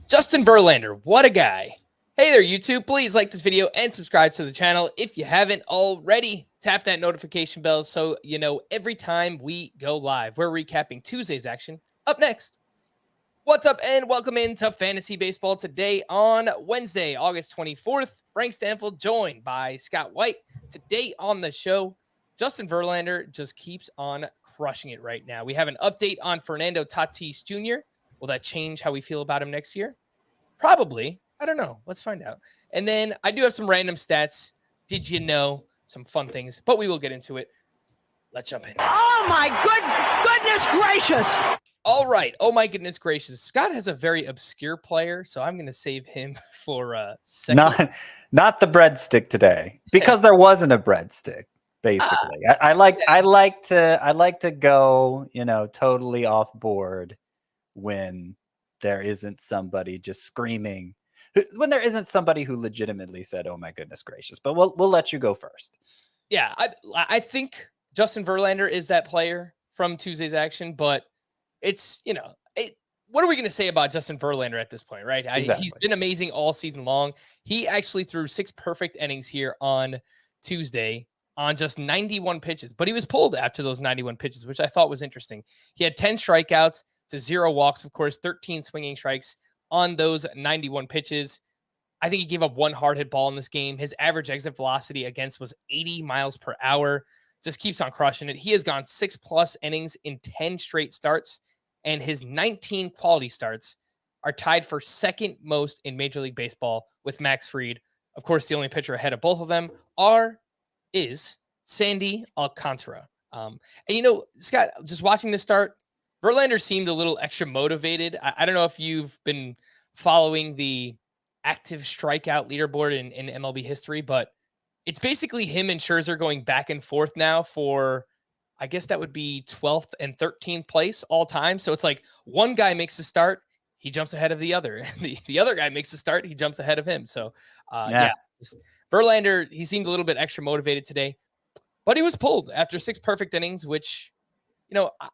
Justin Verlander, what a guy. Hey there, YouTube. Please like this video and subscribe to the channel if you haven't already. Tap that notification bell so you know every time we go live. We're recapping Tuesday's action. Up next. What's up and welcome into Fantasy Baseball today on Wednesday, August 24th. Frank Stampfl joined by Scott White. Today on the show, Justin Verlander just keeps on crushing it right now. We have an update on Fernando Tatis Jr. Will that change how we feel about him next year? Probably. I don't know. Let's find out. And then I do have some random stats. Did you know? Some fun things, but we will get into it. Let's jump in. Oh my goodness gracious. All right. Oh my goodness gracious. Scott has a very obscure player, so I'm going to save him for a second. Not the breadstick today, because there wasn't a breadstick. Basically, I like to go, totally off board when there isn't somebody just screaming, when there isn't somebody who legitimately said, "Oh my goodness gracious." But we'll let you go first. Yeah, I think Justin Verlander is that player from Tuesday's action, but it's, what are we going to say about Justin Verlander at this point, right? Exactly. He's been amazing all season long. He actually threw 6 perfect innings here on Tuesday on just 91 pitches, but he was pulled after those 91 pitches, which I thought was interesting. He had 10 strikeouts to 0 walks, of course, 13 swinging strikes on those 91 pitches. I think he gave up 1 hard hit ball in this game. His average exit velocity against was 80 miles per hour. Just keeps on crushing it. He has gone 6+ innings in 10 straight starts, and his 19 quality starts are tied for second most in Major League Baseball with Max Fried. Of course, the only pitcher ahead of both of them is Sandy Alcantara. And Scott, just watching this start, Verlander seemed a little extra motivated. I don't know if you've been following the active strikeout leaderboard in MLB history, but it's basically him and Scherzer going back and forth now for, I guess that would be 12th and 13th place all time. So it's like one guy makes a start, he jumps ahead of the other. The other guy makes a start, he jumps ahead of him. So Verlander, he seemed a little bit extra motivated today, but he was pulled after 6 perfect innings, which,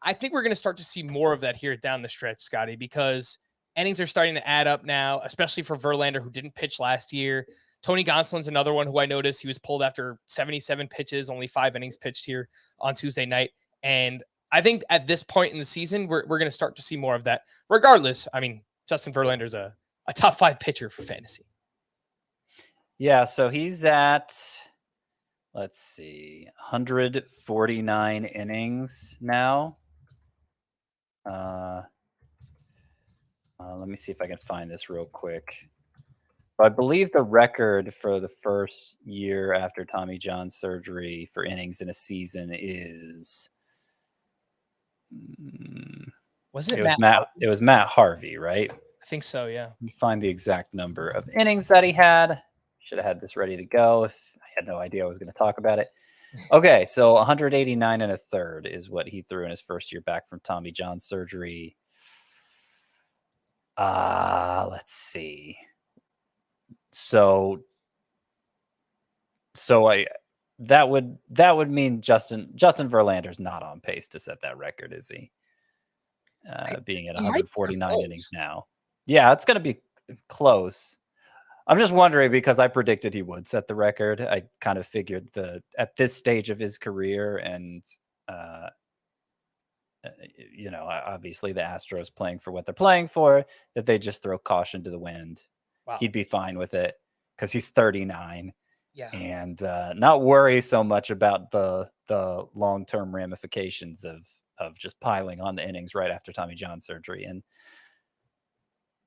I think we're going to start to see more of that here down the stretch, Scotty, because innings are starting to add up now, especially for Verlander, who didn't pitch last year. Tony Gonsolin's another one who I noticed. He was pulled after 77 pitches, only 5 innings pitched here on Tuesday night. And I think at this point in the season, we're going to start to see more of that. Regardless, I mean, Justin Verlander's a top 5 pitcher for fantasy. Yeah, so he's at, let's see, 149 innings now. Let me see if I can find this real quick. I believe the record for the first year after Tommy John surgery for innings in a season is it was Matt Harvey, right? I think so, yeah. Let me find the exact number of innings that he had. Should have had this ready to go if I had no idea I was going to talk about it. Okay, so 189 and a third is what he threw in his first year back from Tommy John surgery. Let's see. So that would mean Justin Verlander's not on pace to set that record, is he? Being at 149 innings now. Yeah, it's going to be close. I'm just wondering because I predicted he would set the record. I kind of figured at this stage of his career and obviously the Astros playing for what they're playing for, that they just throw caution to the wind. Wow. He'd be fine with it because he's 39. Yeah. And not worry so much about the long-term ramifications of just piling on the innings right after Tommy John surgery. And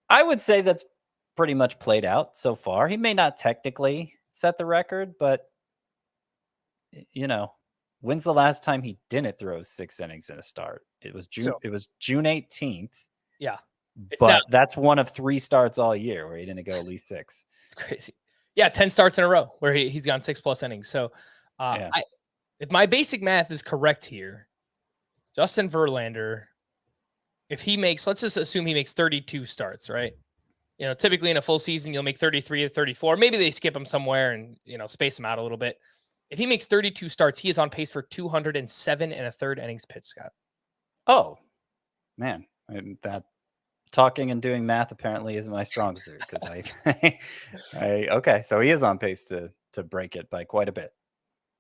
I would say that's pretty much played out so far. He may not technically set the record, but when's the last time he didn't throw 6 innings in a start? It was June 18th. Yeah. But that's one of 3 starts all year where he didn't go at least 6. It's crazy. Yeah, 10 starts in a row where he's gone 6+ innings. So if my basic math is correct here, Justin Verlander, if he makes, let's just assume he makes 32 starts, right? Typically in a full season, you'll make 33 to 34. Maybe they skip him somewhere and, space him out a little bit. If he makes 32 starts, he is on pace for 207 and a third innings pitched, Scott. Oh, man. talking and doing math apparently isn't my strong suit because okay, so he is on pace to break it by quite a bit.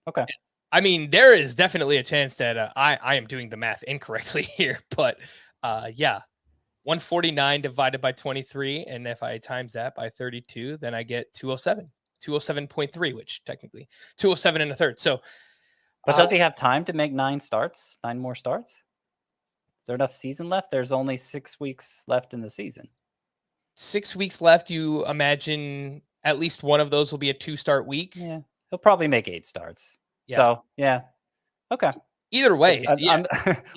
Okay. I mean, there is definitely a chance that I am doing the math incorrectly here, but yeah, 149 divided by 23, and if I times that by 32, then I get 207, 207.3, which technically 207 and a third. So, but does he have time to make 9 more starts? Is there enough season left? There's only 6 weeks left in the season. 6 weeks left. You imagine at least one of those will be a 2-start week. Yeah, he'll probably make 8 starts. Yeah. So yeah, okay. Either way, he's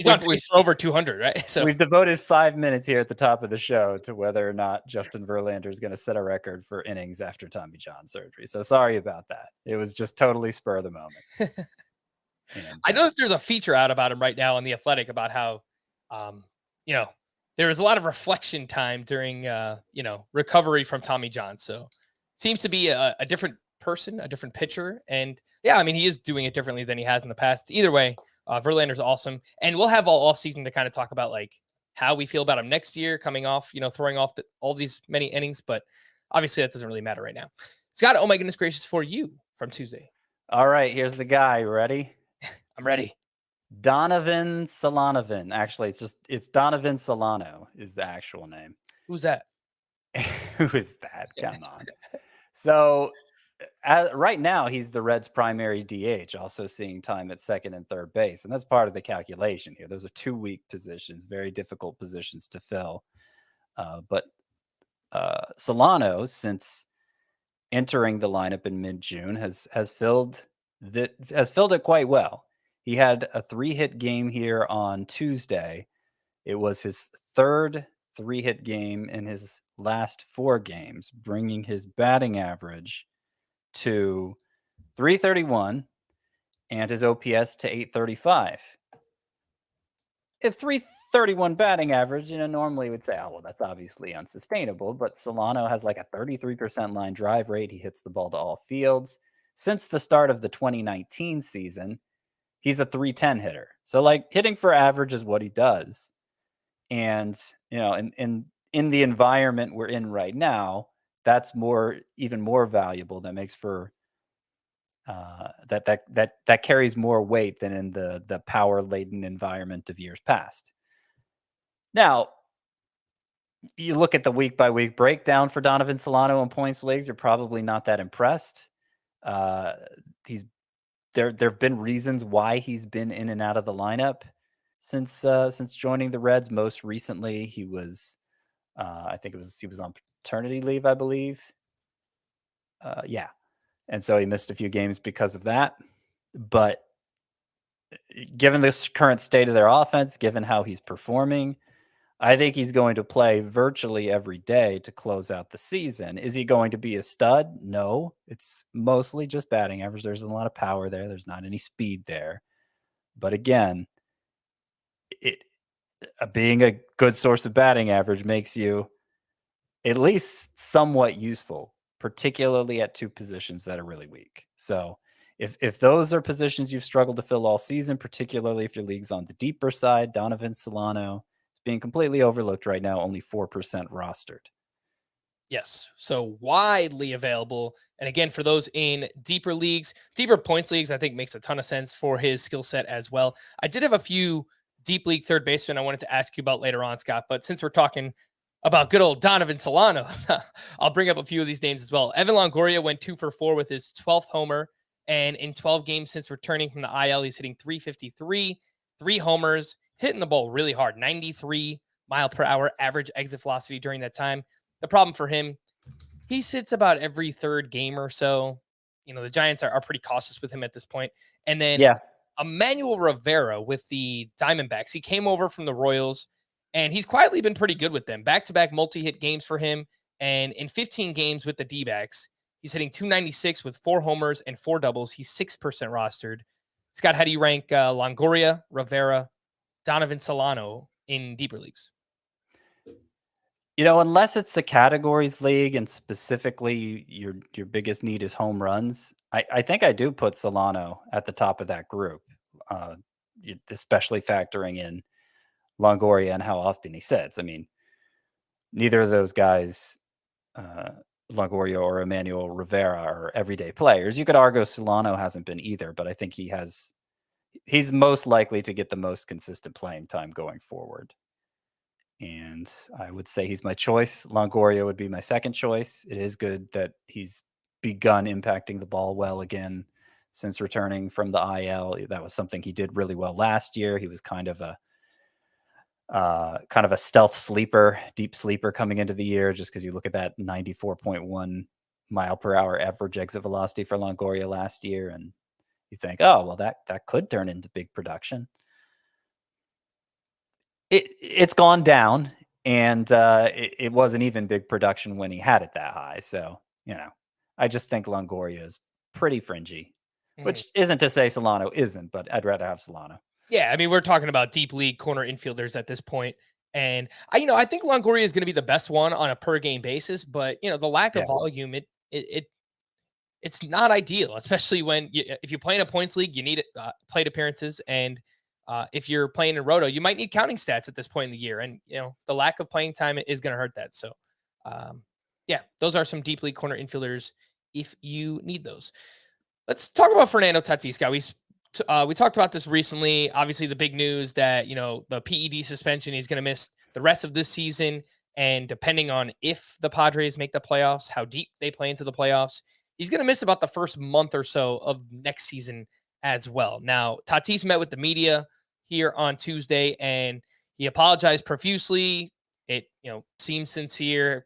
on pace for over 200, right? So we've devoted 5 minutes here at the top of the show to whether or not Justin Verlander is going to set a record for innings after Tommy John surgery. So sorry about that. It was just totally spur of the moment. I know that there's a feature out about him right now on The Athletic about how, there was a lot of reflection time during, recovery from Tommy John. So seems to be a different person, a different pitcher. And yeah, I mean, he is doing it differently than he has in the past. Either way, Verlander's awesome. And we'll have all off season to kind of talk about like how we feel about him next year coming off, throwing off all these many innings. But obviously that doesn't really matter right now. Scott, oh my goodness gracious, for you from Tuesday. All right, here's the guy. Ready? I'm ready. Donovan Solanovan. Actually, it's Donovan Solano is the actual name. Who's that? Who is that? Come on. So right now, he's the Reds' primary DH, also seeing time at second and third base. And that's part of the calculation here. Those are 2 weak positions, very difficult positions to fill. But Solano, since entering the lineup in mid-June, has filled it quite well. He had a 3-hit game here on Tuesday. It was his third 3-hit game in his last 4 games, bringing his batting average to 331 and his OPS to 835. If 331 batting average, normally would say, oh, well, that's obviously unsustainable. But Solano has like a 33% line drive rate. He hits the ball to all fields. Since the start of the 2019 season, he's a 310 hitter. So like hitting for average is what he does. And, in the environment we're in right now, that's even more valuable. That makes for that carries more weight than in the power laden environment of years past. Now, you look at the week by week breakdown for Donovan Solano in points leagues, you're probably not that impressed. There have been reasons why he's been in and out of the lineup since joining the Reds. Most recently, he was he was on paternity leave, I believe. Yeah. And so he missed a few games because of that. But given the current state of their offense, given how he's performing, I think he's going to play virtually every day to close out the season. Is he going to be a stud? No. It's mostly just batting average. There's a lot of power there. There's not any speed there. But again, being a good source of batting average makes you at least somewhat useful, particularly at 2 positions that are really weak. So if those are positions you've struggled to fill all season, particularly if your league's on the deeper side, Donovan Solano is being completely overlooked right now, only 4% rostered. Yes, so widely available. And again, for those in deeper leagues, deeper points leagues, I think makes a ton of sense for his skill set as well. I did have a few deep league third baseman I wanted to ask you about later on, Scott, but since we're talking about good old Donovan Solano, I'll bring up a few of these names as well. Evan Longoria went 2 for 4 with his 12th homer, and in 12 games since returning from the IL, he's hitting 353, 3 homers, hitting the ball really hard, 93 mile per hour average exit velocity during that time. The problem for him, he sits about every third game or so. The Giants are pretty cautious with him at this point. And then Emmanuel Rivera with the Diamondbacks. He came over from the Royals, and he's quietly been pretty good with them. Back-to-back multi-hit games for him. And in 15 games with the D-backs, he's hitting 296 with 4 homers and 4 doubles. He's 6% rostered. Scott, how do you rank Longoria, Rivera, Donovan Solano in deeper leagues? Unless it's a categories league and specifically your biggest need is home runs, I think I do put Solano at the top of that group, especially factoring in Longoria and how often he sits. I mean, neither of those guys, Longoria or Emmanuel Rivera, are everyday players. You could argue Solano hasn't been either, but I think he's most likely to get the most consistent playing time going forward. And I would say he's my choice. Longoria would be my second choice. It is good that he's begun impacting the ball well again since returning from the IL. That was something he did really well last year. He was kind of a stealth sleeper, deep sleeper coming into the year, just because you look at that 94.1 mile per hour average exit velocity for Longoria last year, and you think, oh, well, that could turn into big production. It's gone down, and it wasn't even big production when he had it that high. So, I just think Longoria is pretty fringy, which isn't to say Solano isn't, but I'd rather have Solano. Yeah, I mean, we're talking about deep league corner infielders at this point. And I think Longoria is going to be the best one on a per game basis, but the lack of volume, it's not ideal, especially when if you play in a points league, you need plate appearances, and if you're playing in Roto, you might need counting stats at this point in the year, and the lack of playing time is going to hurt that. So, those are some deep league corner infielders if you need those. Let's talk about Fernando Tatis, guys. We talked about this recently. Obviously, the big news that the PED suspension, he's going to miss the rest of this season, and depending on if the Padres make the playoffs, how deep they play into the playoffs, he's going to miss about the first month or so of next season as well. Now, Tatis met with the media here on Tuesday, and he apologized profusely. It seems sincere.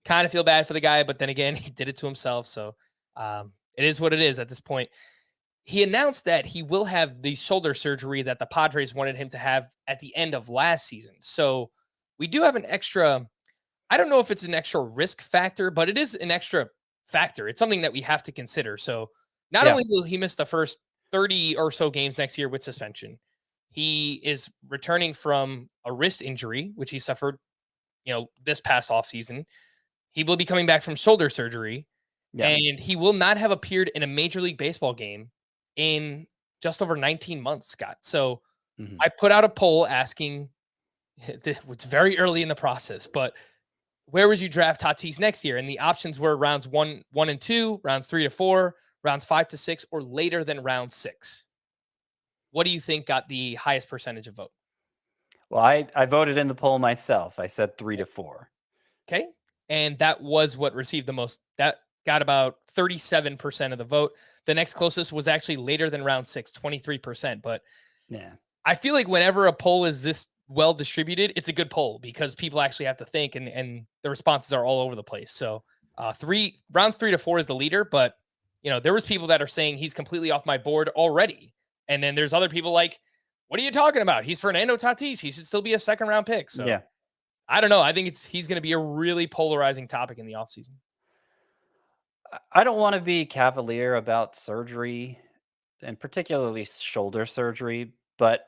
Kind of feel bad for the guy, but then again, he did it to himself. So it is what it is at this point. He announced that he will have the shoulder surgery that the Padres wanted him to have at the end of last season. So we do have an extra, I don't know if it's an extra risk factor, but it is an extra factor. It's something that we have to consider. So not only will he miss the first 30 or so games next year with suspension, he is returning from a wrist injury, which he suffered, this past offseason. He will be coming back from shoulder surgery, and he will not have appeared in a Major League Baseball game in just over 19 months, Scott. So I put out a poll asking, it's very early in the process, but where would you draft Tatis next year? And the options were rounds 1 and 2, rounds 3 to 4, rounds 5 to 6, or later than round 6. What do you think got the highest percentage of vote? Well, I voted in the poll myself. I said 3 to 4. Okay. And that was what received the most. That got about 37% of the vote. The next closest was actually later than round 6, 23%. But I feel like whenever a poll is this well distributed, it's a good poll because people actually have to think, and the responses are all over the place. So rounds 3 to 4 is the leader, but there was people that are saying he's completely off my board already. And then there's other people like, what are you talking about? He's Fernando Tatis. He should still be a second round pick. So I don't know. I think he's going to be a really polarizing topic in the offseason. I don't want to be cavalier about surgery, and particularly shoulder surgery, but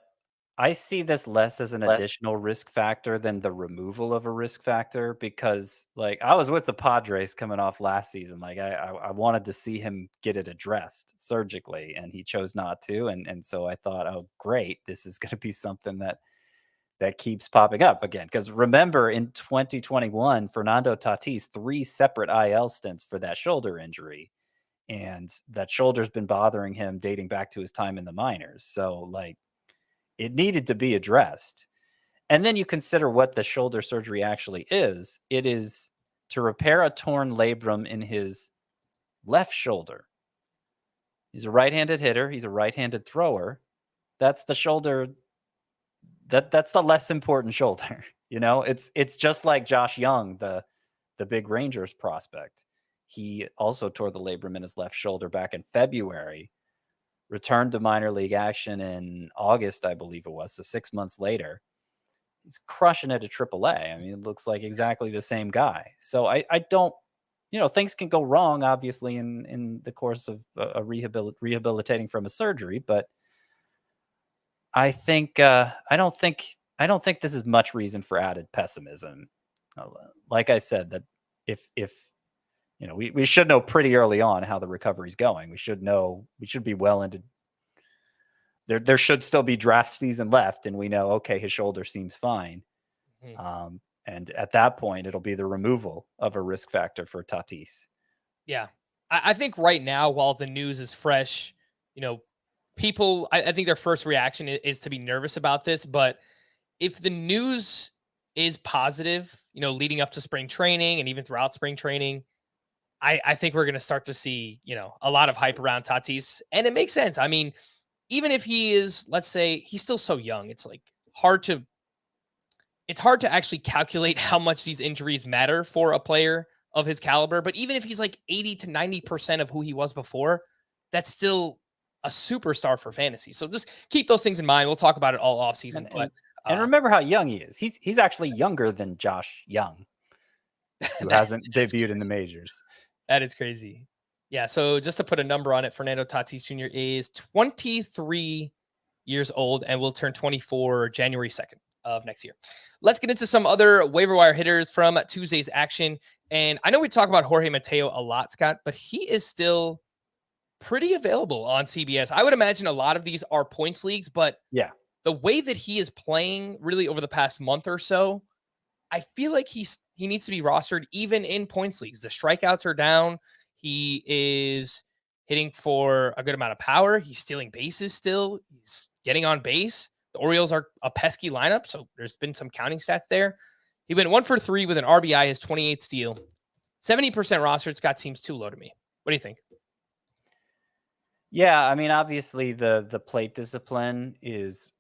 I see this less as an additional risk factor than the removal of a risk factor, because I was with the Padres coming off last season. I wanted to see him get it addressed surgically, and he chose not to. And so I thought, oh, great, this is going to be something that keeps popping up again. Because remember, in 2021, Fernando Tatis, 3 separate IL stints for that shoulder injury. And that shoulder's been bothering him dating back to his time in the minors. So, it needed to be addressed. And then you consider what the shoulder surgery actually is. It is to repair a torn labrum in his left shoulder. He's a right-handed hitter. He's a right-handed thrower. That's the shoulder. That's the less important shoulder. It's just like Josh Young, the big Rangers prospect. He also tore the labrum in his left shoulder back in February, returned to minor league action in August, I believe it was. So 6 months later, he's crushing it at AAA. I mean, it looks like exactly the same guy. So I don't, things can go wrong, obviously, in the course of rehabilitating from a surgery, but I think I don't think this is much reason for added pessimism. Like I said, that if we should know pretty early on how the recovery is going. We should be well into there should still be draft season left, and we know, okay, his shoulder seems fine. And at that point, it'll be the removal of a risk factor for Tatis. Yeah. I think right now, while the news is fresh, people, I think their first reaction is to be nervous about this. But if the news is positive, leading up to spring training and even throughout spring training, I think we're going to start to see, a lot of hype around Tatis. And it makes sense. I mean, even if he is, let's say he's still so young, it's hard to actually calculate how much these injuries matter for a player of his caliber. But even if he's 80 to 90% of who he was before, that's still a superstar for fantasy. So just keep those things in mind. We'll talk about it all off season. And remember how young he is. He's actually younger than Josh Young, who hasn't debuted in the majors. That is crazy. Yeah. So just to put a number on it, Fernando Tatis Jr. is 23 years old and will turn 24 January 2nd of next year. Let's get into some other waiver wire hitters from Tuesday's action. And I know we talk about Jorge Mateo a lot, Scott, but he is still pretty available on CBS. I would imagine a lot of these are points leagues, but yeah, the way that he is playing really over the past month or so, I feel like he needs to be rostered even in points leagues. The strikeouts are down. He is hitting for a good amount of power. He's stealing bases still. He's getting on base. The Orioles are a pesky lineup, so there's been some counting stats there. He went 1 for 3 with an RBI, his 28th steal. 70% rostered. Scott, seems too low to me. What do you think? Yeah, I mean, obviously the plate discipline is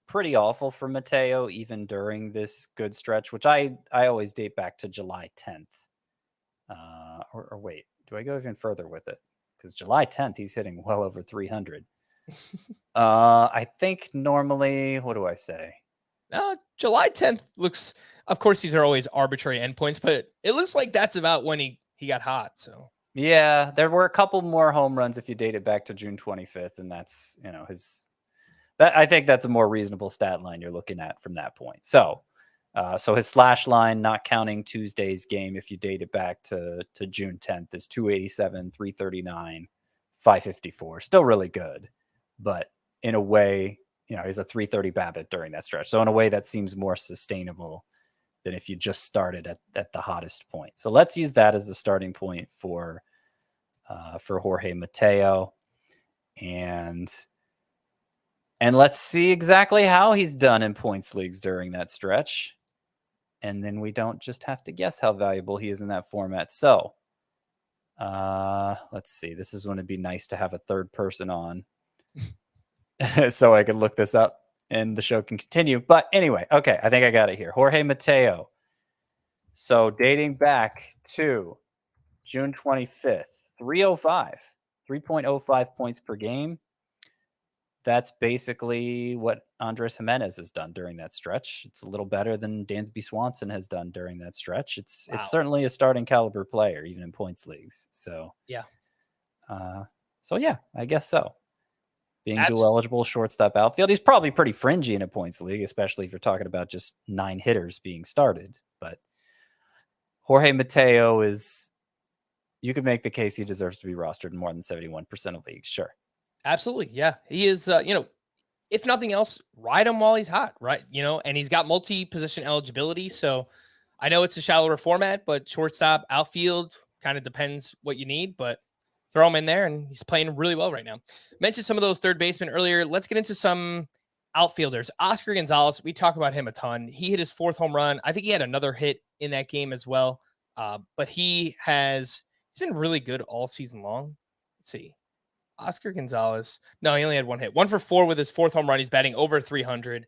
pretty awful for Mateo, even during this good stretch, which I always date back to July 10th. Or wait, do I go even further with it? Because July 10th, he's hitting well over 300. I think normally, what do I say? July 10th looks, of course, these are always arbitrary endpoints, but it looks like that's about when he got hot. So yeah, there were a couple more home runs if you date it back to June 25th, and that's I think that's a more reasonable stat line you're looking at from that point. So his slash line, not counting Tuesday's game, if you date it back to June 10th, is 287, 339, 554. Still really good, but in a way, he's a 330 BABIP during that stretch. So in a way that seems more sustainable than if you just started at the hottest point. So let's use that as the starting point for Jorge Mateo. And let's see exactly how he's done in points leagues during that stretch. And then we don't just have to guess how valuable he is in that format. So let's see. This is when it'd be nice to have a third person on so I can look this up and the show can continue. But anyway, okay, I think I got it here. Jorge Mateo. So dating back to June 25th, 3.05 points per game. That's basically what Andres Jimenez has done during that stretch. It's a little better than Dansby Swanson has done during that stretch. It's certainly a starting caliber player, even in points leagues. So yeah. Yeah, I guess so. Being dual eligible, shortstop, outfield. He's probably pretty fringy in a points league, especially if you're talking about just 9 hitters being started. But Jorge Mateo you could make the case he deserves to be rostered in more than 71% of leagues. Sure. Absolutely. Yeah. He is, if nothing else, ride him while he's hot, right? And he's got multi-position eligibility. So I know it's a shallower format, but shortstop, outfield kind of depends what you need, but throw him in there and he's playing really well right now. Mentioned some of those third basemen earlier. Let's get into some outfielders. Oscar Gonzalez, we talk about him a ton. He hit his 4th home run. I think he had another hit in that game as well. But he's been really good all season long. Let's see. Oscar Gonzalez. No, he only had 1 hit. 1 for 4 with his 4th home run. He's batting over 300.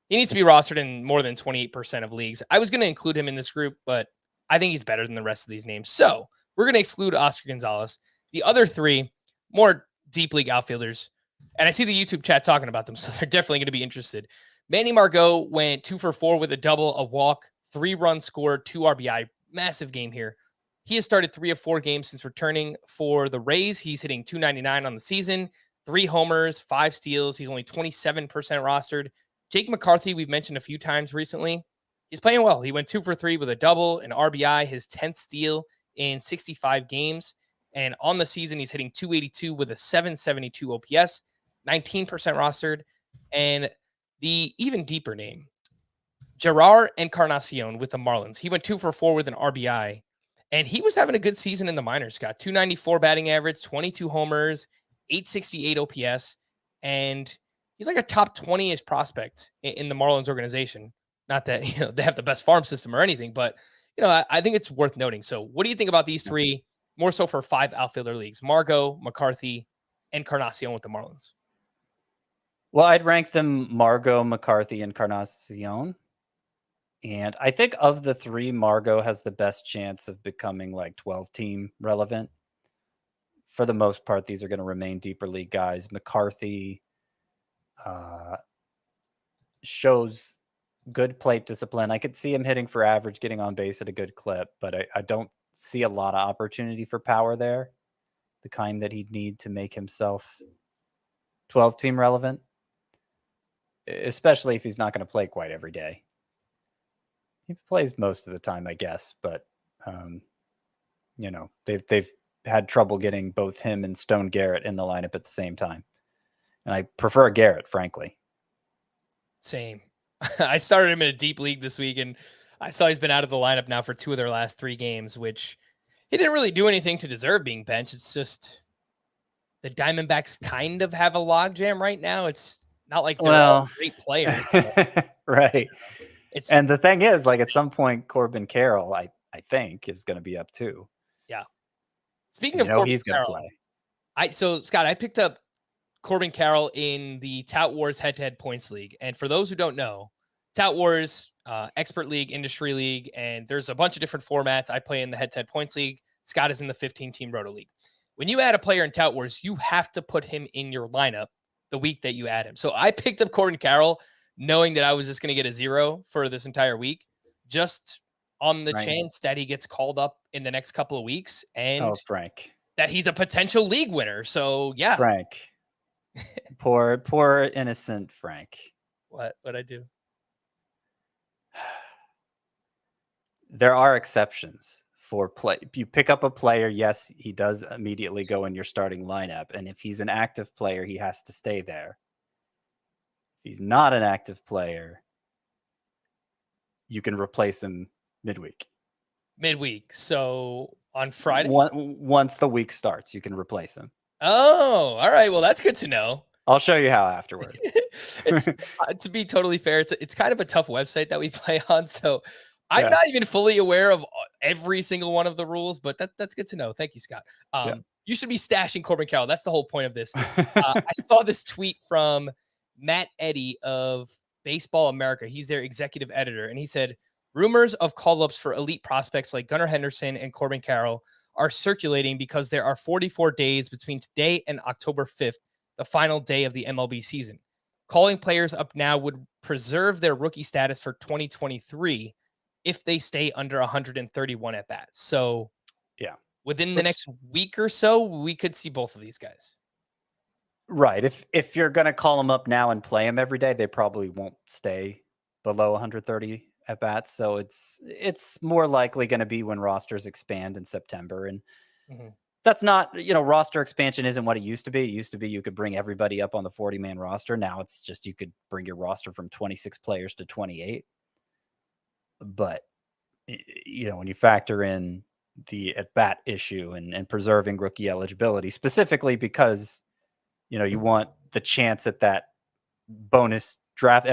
He needs to be rostered in more than 28% of leagues. I was going to include him in this group, but I think he's better than the rest of these names. So we're going to exclude Oscar Gonzalez. The other 3, more deep league outfielders, and I see the YouTube chat talking about them, so they're definitely going to be interested. Manny Margot went 2 for 4 with a double, a walk, 3 runs scored, 2 RBI. Massive game here. He has started 3 of 4 games since returning for the Rays. He's hitting 299 on the season, 3 homers, 5 steals. He's only 27% rostered. Jake McCarthy, we've mentioned a few times recently. He's playing well. He went 2 for 3 with a double, an RBI, his 10th steal in 65 games. And on the season, he's hitting 282 with a 772 OPS, 19% rostered. And the even deeper name, Gerard Encarnacion with the Marlins. He went 2 for 4 with an RBI, and he was having a good season in the minors. Scott, 294 batting average, 22 homers, 868 OPS, and he's like a top 20-ish prospect in the Marlins organization. Not that they have the best farm system or anything, but I think it's worth noting. So, what do you think about these three? More so for 5 outfielder leagues: Margot, McCarthy, Encarnacion with the Marlins. Well, I'd rank them Margot, McCarthy, and Encarnacion. And I think of the 3, Margot has the best chance of becoming like 12-team relevant. For the most part, these are going to remain deeper league guys. McCarthy shows good plate discipline. I could see him hitting for average, getting on base at a good clip, but I don't see a lot of opportunity for power there, the kind that he'd need to make himself 12-team relevant, especially if he's not going to play quite every day. He plays most of the time, I guess, but they've had trouble getting both him and Stone Garrett in the lineup at the same time, and I prefer Garrett, frankly. Same. I started him in a deep league this week, and I saw he's been out of the lineup now for 2 of their last 3 games, which he didn't really do anything to deserve being benched. It's just the Diamondbacks kind of have a logjam right now. It's not like they're all great players. Right. And the thing is, like, at some point, Corbin Carroll, I think, is going to be up too. Yeah. Speaking of Corbin he's going to play. So, Scott, I picked up Corbin Carroll in the Tout Wars head-to-head points league. And for those who don't know, Tout Wars, expert league, industry league, and there's a bunch of different formats. I play in the head-to-head points league. Scott is in the 15-team Roto League. When you add a player in Tout Wars, you have to put him in your lineup the week that you add him. So I picked up Corbin Carroll knowing that I was just going to get a 0 for this entire week, just on the chance that he gets called up in the next couple of weeks, and Frank, that he's a potential league winner. So yeah, Frank, poor innocent Frank. What'd I do? There are exceptions for play. If you pick up a player, yes, he does immediately go in your starting lineup, and if he's an active player, he has to stay there. If he's not an active player, you can replace him midweek. So on Friday, once the week starts, you can replace him. Oh, all right. Well, that's good to know. I'll show you how afterward. It's to be totally fair, it's kind of a tough website that we play on, so I'm not even fully aware of every single one of the rules, but that's good to know. Thank you, Scott. You should be stashing Corbin Carroll. That's the whole point of this. I saw this tweet from Matt Eddy of Baseball America. He's their executive editor, and he said, rumors of call-ups for elite prospects like Gunnar Henderson and Corbin Carroll are circulating because there are 44 days between today and October 5th, the final day of the MLB season. Calling players up now would preserve their rookie status for 2023 if they stay under 131 at bats. So within the next week or so, we could see both of these guys. Right. If you're going to call them up now and play them every day, they probably won't stay below 130 at bats. So it's more likely going to be when rosters expand in September. And that's not, roster expansion isn't what it used to be. It used to be you could bring everybody up on the 40-man roster. Now it's just you could bring your roster from 26 players to 28. But, when you factor in the at-bat issue and preserving rookie eligibility, specifically because, you want the chance at that bonus draft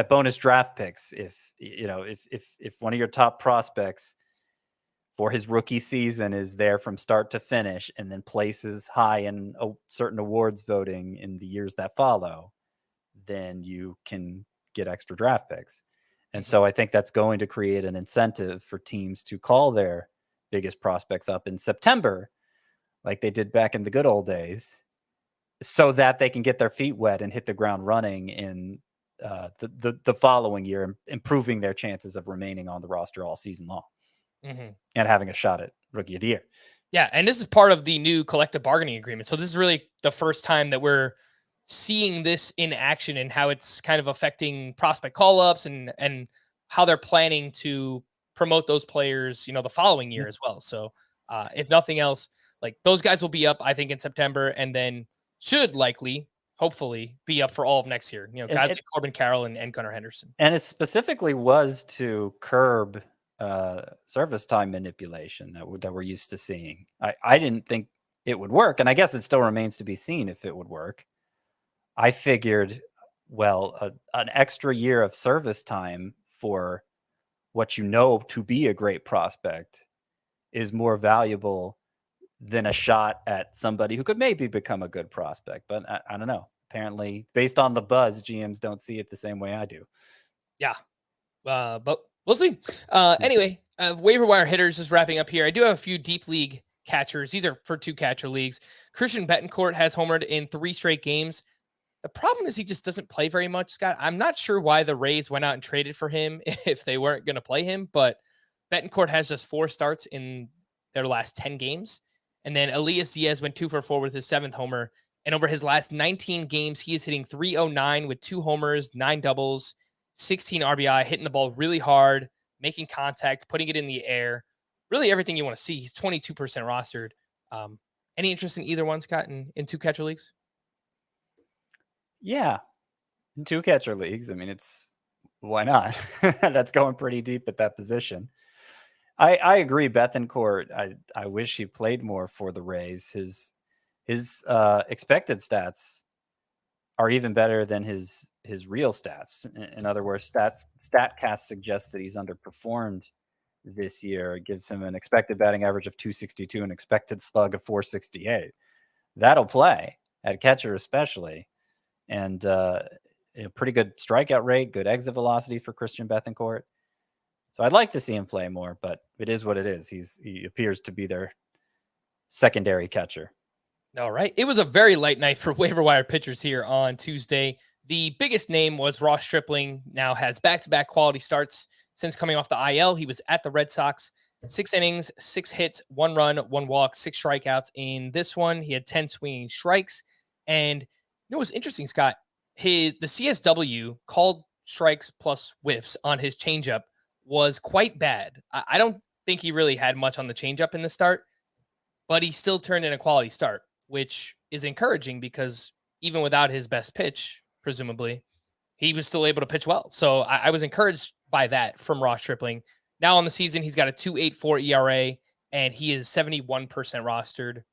picks. If one of your top prospects for his rookie season is there from start to finish and then places high in certain awards voting in the years that follow, then you can get extra draft picks. And so I think that's going to create an incentive for teams to call their biggest prospects up in September, like they did back in the good old days, so that they can get their feet wet and hit the ground running in the following year, improving their chances of remaining on the roster all season long and having a shot at Rookie of the Year. Yeah, and this is part of the new collective bargaining agreement. So this is really the first time that we're seeing this in action and how it's kind of affecting prospect call-ups and how they're planning to promote those players, the following year as well. So if nothing else, like those guys will be up, I think, in September, and then should likely, hopefully be up for all of next year. Guys like Corbin Carroll and Gunnar Henderson. And it specifically was to curb service time manipulation that we're used to seeing. I didn't think it would work, and I guess it still remains to be seen if it would work. I figured, an extra year of service time for what to be a great prospect is more valuable than a shot at somebody who could maybe become a good prospect. But I don't know. Apparently, based on the buzz, GMs don't see it the same way I do. Yeah. But we'll see. Anyway, waiver wire hitters is wrapping up here. I do have a few deep league catchers. These are for 2 catcher leagues. Christian Betancourt has homered in 3 straight games. The problem is he just doesn't play very much, Scott. I'm not sure why the Rays went out and traded for him if they weren't going to play him, but Betancourt has just 4 starts in their last 10 games. And then Elias Diaz went 2 for 4 with his 7th homer. And over his last 19 games, he is hitting .309 with 2 homers, 9 doubles, 16 RBI, hitting the ball really hard, making contact, putting it in the air. Really everything you want to see. He's 22% rostered. Any interest in either one, Scott, in 2 catcher leagues? Yeah. In 2 catcher leagues. I mean, why not? That's going pretty deep at that position. I agree. Betancourt, I wish he played more for the Rays. His expected stats are even better than his real stats. In other words, StatCast suggests that he's underperformed this year. It gives him an expected batting average of 262 and expected slug of 468. That'll play at catcher especially. And a pretty good strikeout rate, good exit velocity for Christian Betancourt. So I'd like to see him play more, but it is what it is. He appears to be their secondary catcher. All right. It was a very light night for waiver wire pitchers here on Tuesday. The biggest name was Ross Stripling. Now has back-to-back quality starts since coming off the IL. He was at the Red Sox. 6 innings, 6 hits, 1 run, 1 walk, 6 strikeouts. In this one, he had 10 swinging strikes. And you know what's interesting, Scott? The CSW called strikes plus whiffs on his changeup was quite bad. I don't think he really had much on the changeup in the start, but he still turned in a quality start, which is encouraging because even without his best pitch, presumably, he was still able to pitch well. So I was encouraged by that from Ross Stripling. Now on the season, he's got a 2.84 ERA, and he is 71% rostered.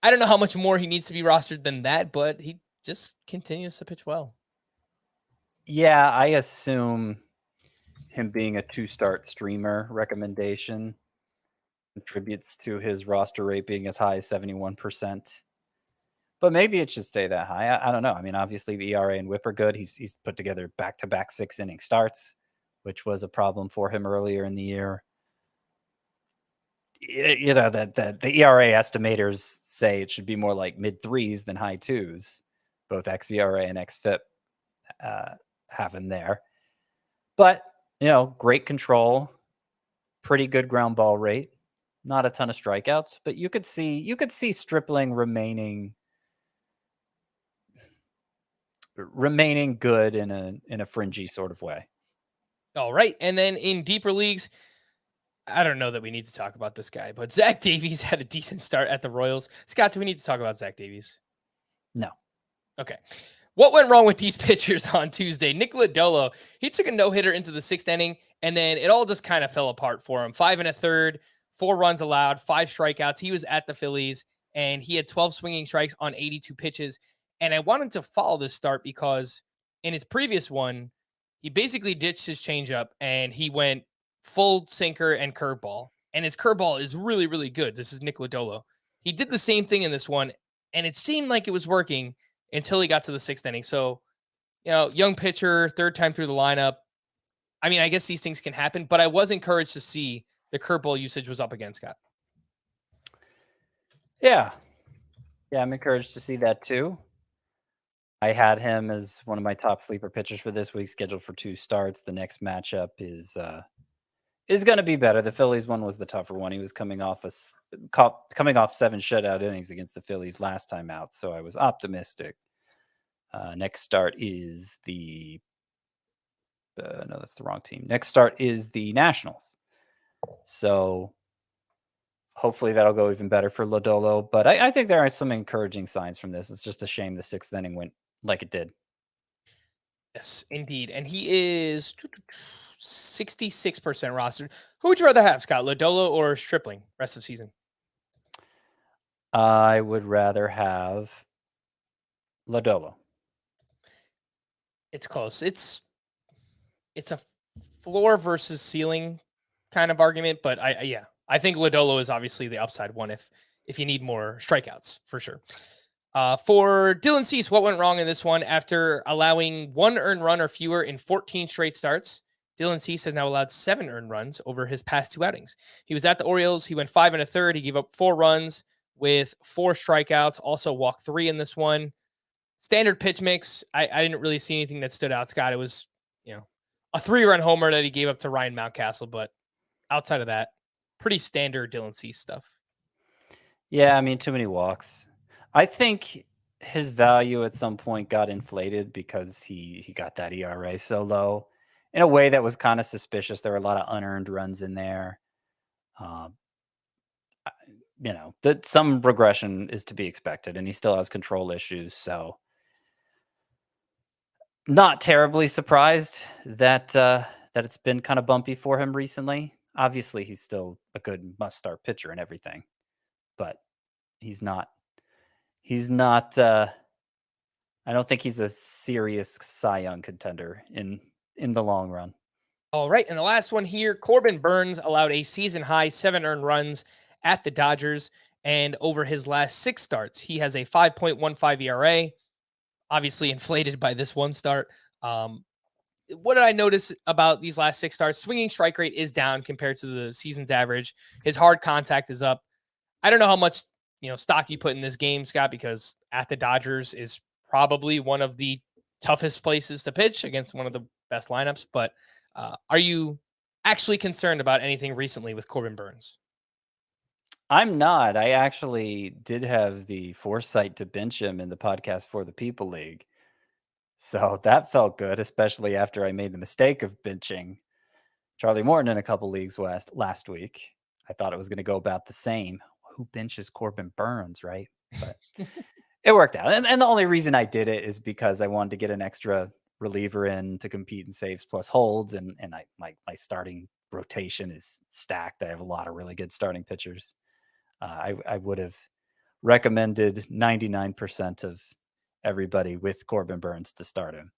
I don't know how much more he needs to be rostered than that, but he just continues to pitch well. Yeah, I assume him being a 2-start streamer recommendation contributes to his roster rate being as high as 71%. But maybe it should stay that high. I don't know. I mean, obviously the ERA and WHIP are good. He's put together back-to-back 6-inning starts, which was a problem for him earlier in the year. That the ERA estimators say it should be more like mid-3s than high 2s. Both xERA and xFIP have him there. But, great control, pretty good ground ball rate, not a ton of strikeouts, but you could see Stripling remaining good in a fringy sort of way. All right. And then in deeper leagues, I don't know that we need to talk about this guy, but Zach Davies had a decent start at the Royals. Scott, do we need to talk about Zach Davies? No. Okay. What went wrong with these pitchers on Tuesday? Nick Lodolo, he took a no-hitter into the 6th inning, and then it all just kind of fell apart for him. 5 1/3, 4 runs allowed, 5 strikeouts. He was at the Phillies, and he had 12 swinging strikes on 82 pitches. And I wanted to follow this start because in his previous one, he basically ditched his changeup, and he went full sinker and curveball. And his curveball is really, really good. This is Nick Lodolo. He did the same thing in this one, and it seemed like it was working until he got to the 6th inning. So, young pitcher, 3rd time through the lineup. I mean, I guess these things can happen, but I was encouraged to see the curveball usage was up again, Scott. Yeah. Yeah, I'm encouraged to see that too. I had him as one of my top sleeper pitchers for this week, scheduled for 2 starts. The next matchup is going to be better. The Phillies one was the tougher one. He was coming off 7 shutout innings against the Phillies last time out, so I was optimistic. Next start is the no, that's the wrong team. Next start is the Nationals. So Hopefully that'll go even better for Lodolo. But I think there are some encouraging signs from this. It's just a shame the 6th inning went like it did. Yes, indeed. And he is 66% rostered. Who would you rather have, Scott? Lodolo or Stripling rest of season? I would rather have Lodolo. It's close. It's a floor versus ceiling kind of argument, but I think Lodolo is obviously the upside one if you need more strikeouts for sure. For Dylan Cease, what went wrong in this one? After allowing 1 earned run or fewer in 14 straight starts, Dylan Cease has now allowed 7 earned runs over his past 2 outings. He was at the Orioles. He went 5 1/3. He gave up 4 runs with 4 strikeouts. Also walked 3 in this one. Standard pitch mix. I didn't really see anything that stood out, Scott. It was, a 3-run homer that he gave up to Ryan Mountcastle, but outside of that, pretty standard Dylan Cease stuff. Yeah, I mean, too many walks. I think his value at some point got inflated because he got that ERA so low in a way that was kind of suspicious. There were a lot of unearned runs in there. That some regression is to be expected, and he still has control issues. So not terribly surprised that it's been kind of bumpy for him recently. Obviously, he's still a good must-start pitcher and everything, but he's not. I don't think he's a serious Cy Young contender in the long run. All right, and the last one here, Corbin Burns allowed a season-high 7 earned runs at the Dodgers, and over his last 6 starts, he has a 5.15 ERA, obviously inflated by this one start. What did I notice about these last 6 starts? Swinging strike rate is down compared to the season's average. His hard contact is up. I don't know how much stock you put in this game, Scott, because at the Dodgers is probably one of the toughest places to pitch against one of the best lineups. But are you actually concerned about anything recently with Corbin Burns? I'm not. I actually did have the foresight to bench him in the Podcast for the People League. So that felt good, especially after I made the mistake of benching Charlie Morton in a couple leagues last week. I thought it was going to go about the same. Who benches Corbin Burns, right? But it worked out. And the only reason I did it is because I wanted to get an extra reliever in to compete in saves plus holds. And my starting rotation is stacked. I have a lot of really good starting pitchers. I would have recommended 99% of everybody with Corbin Burns to start him,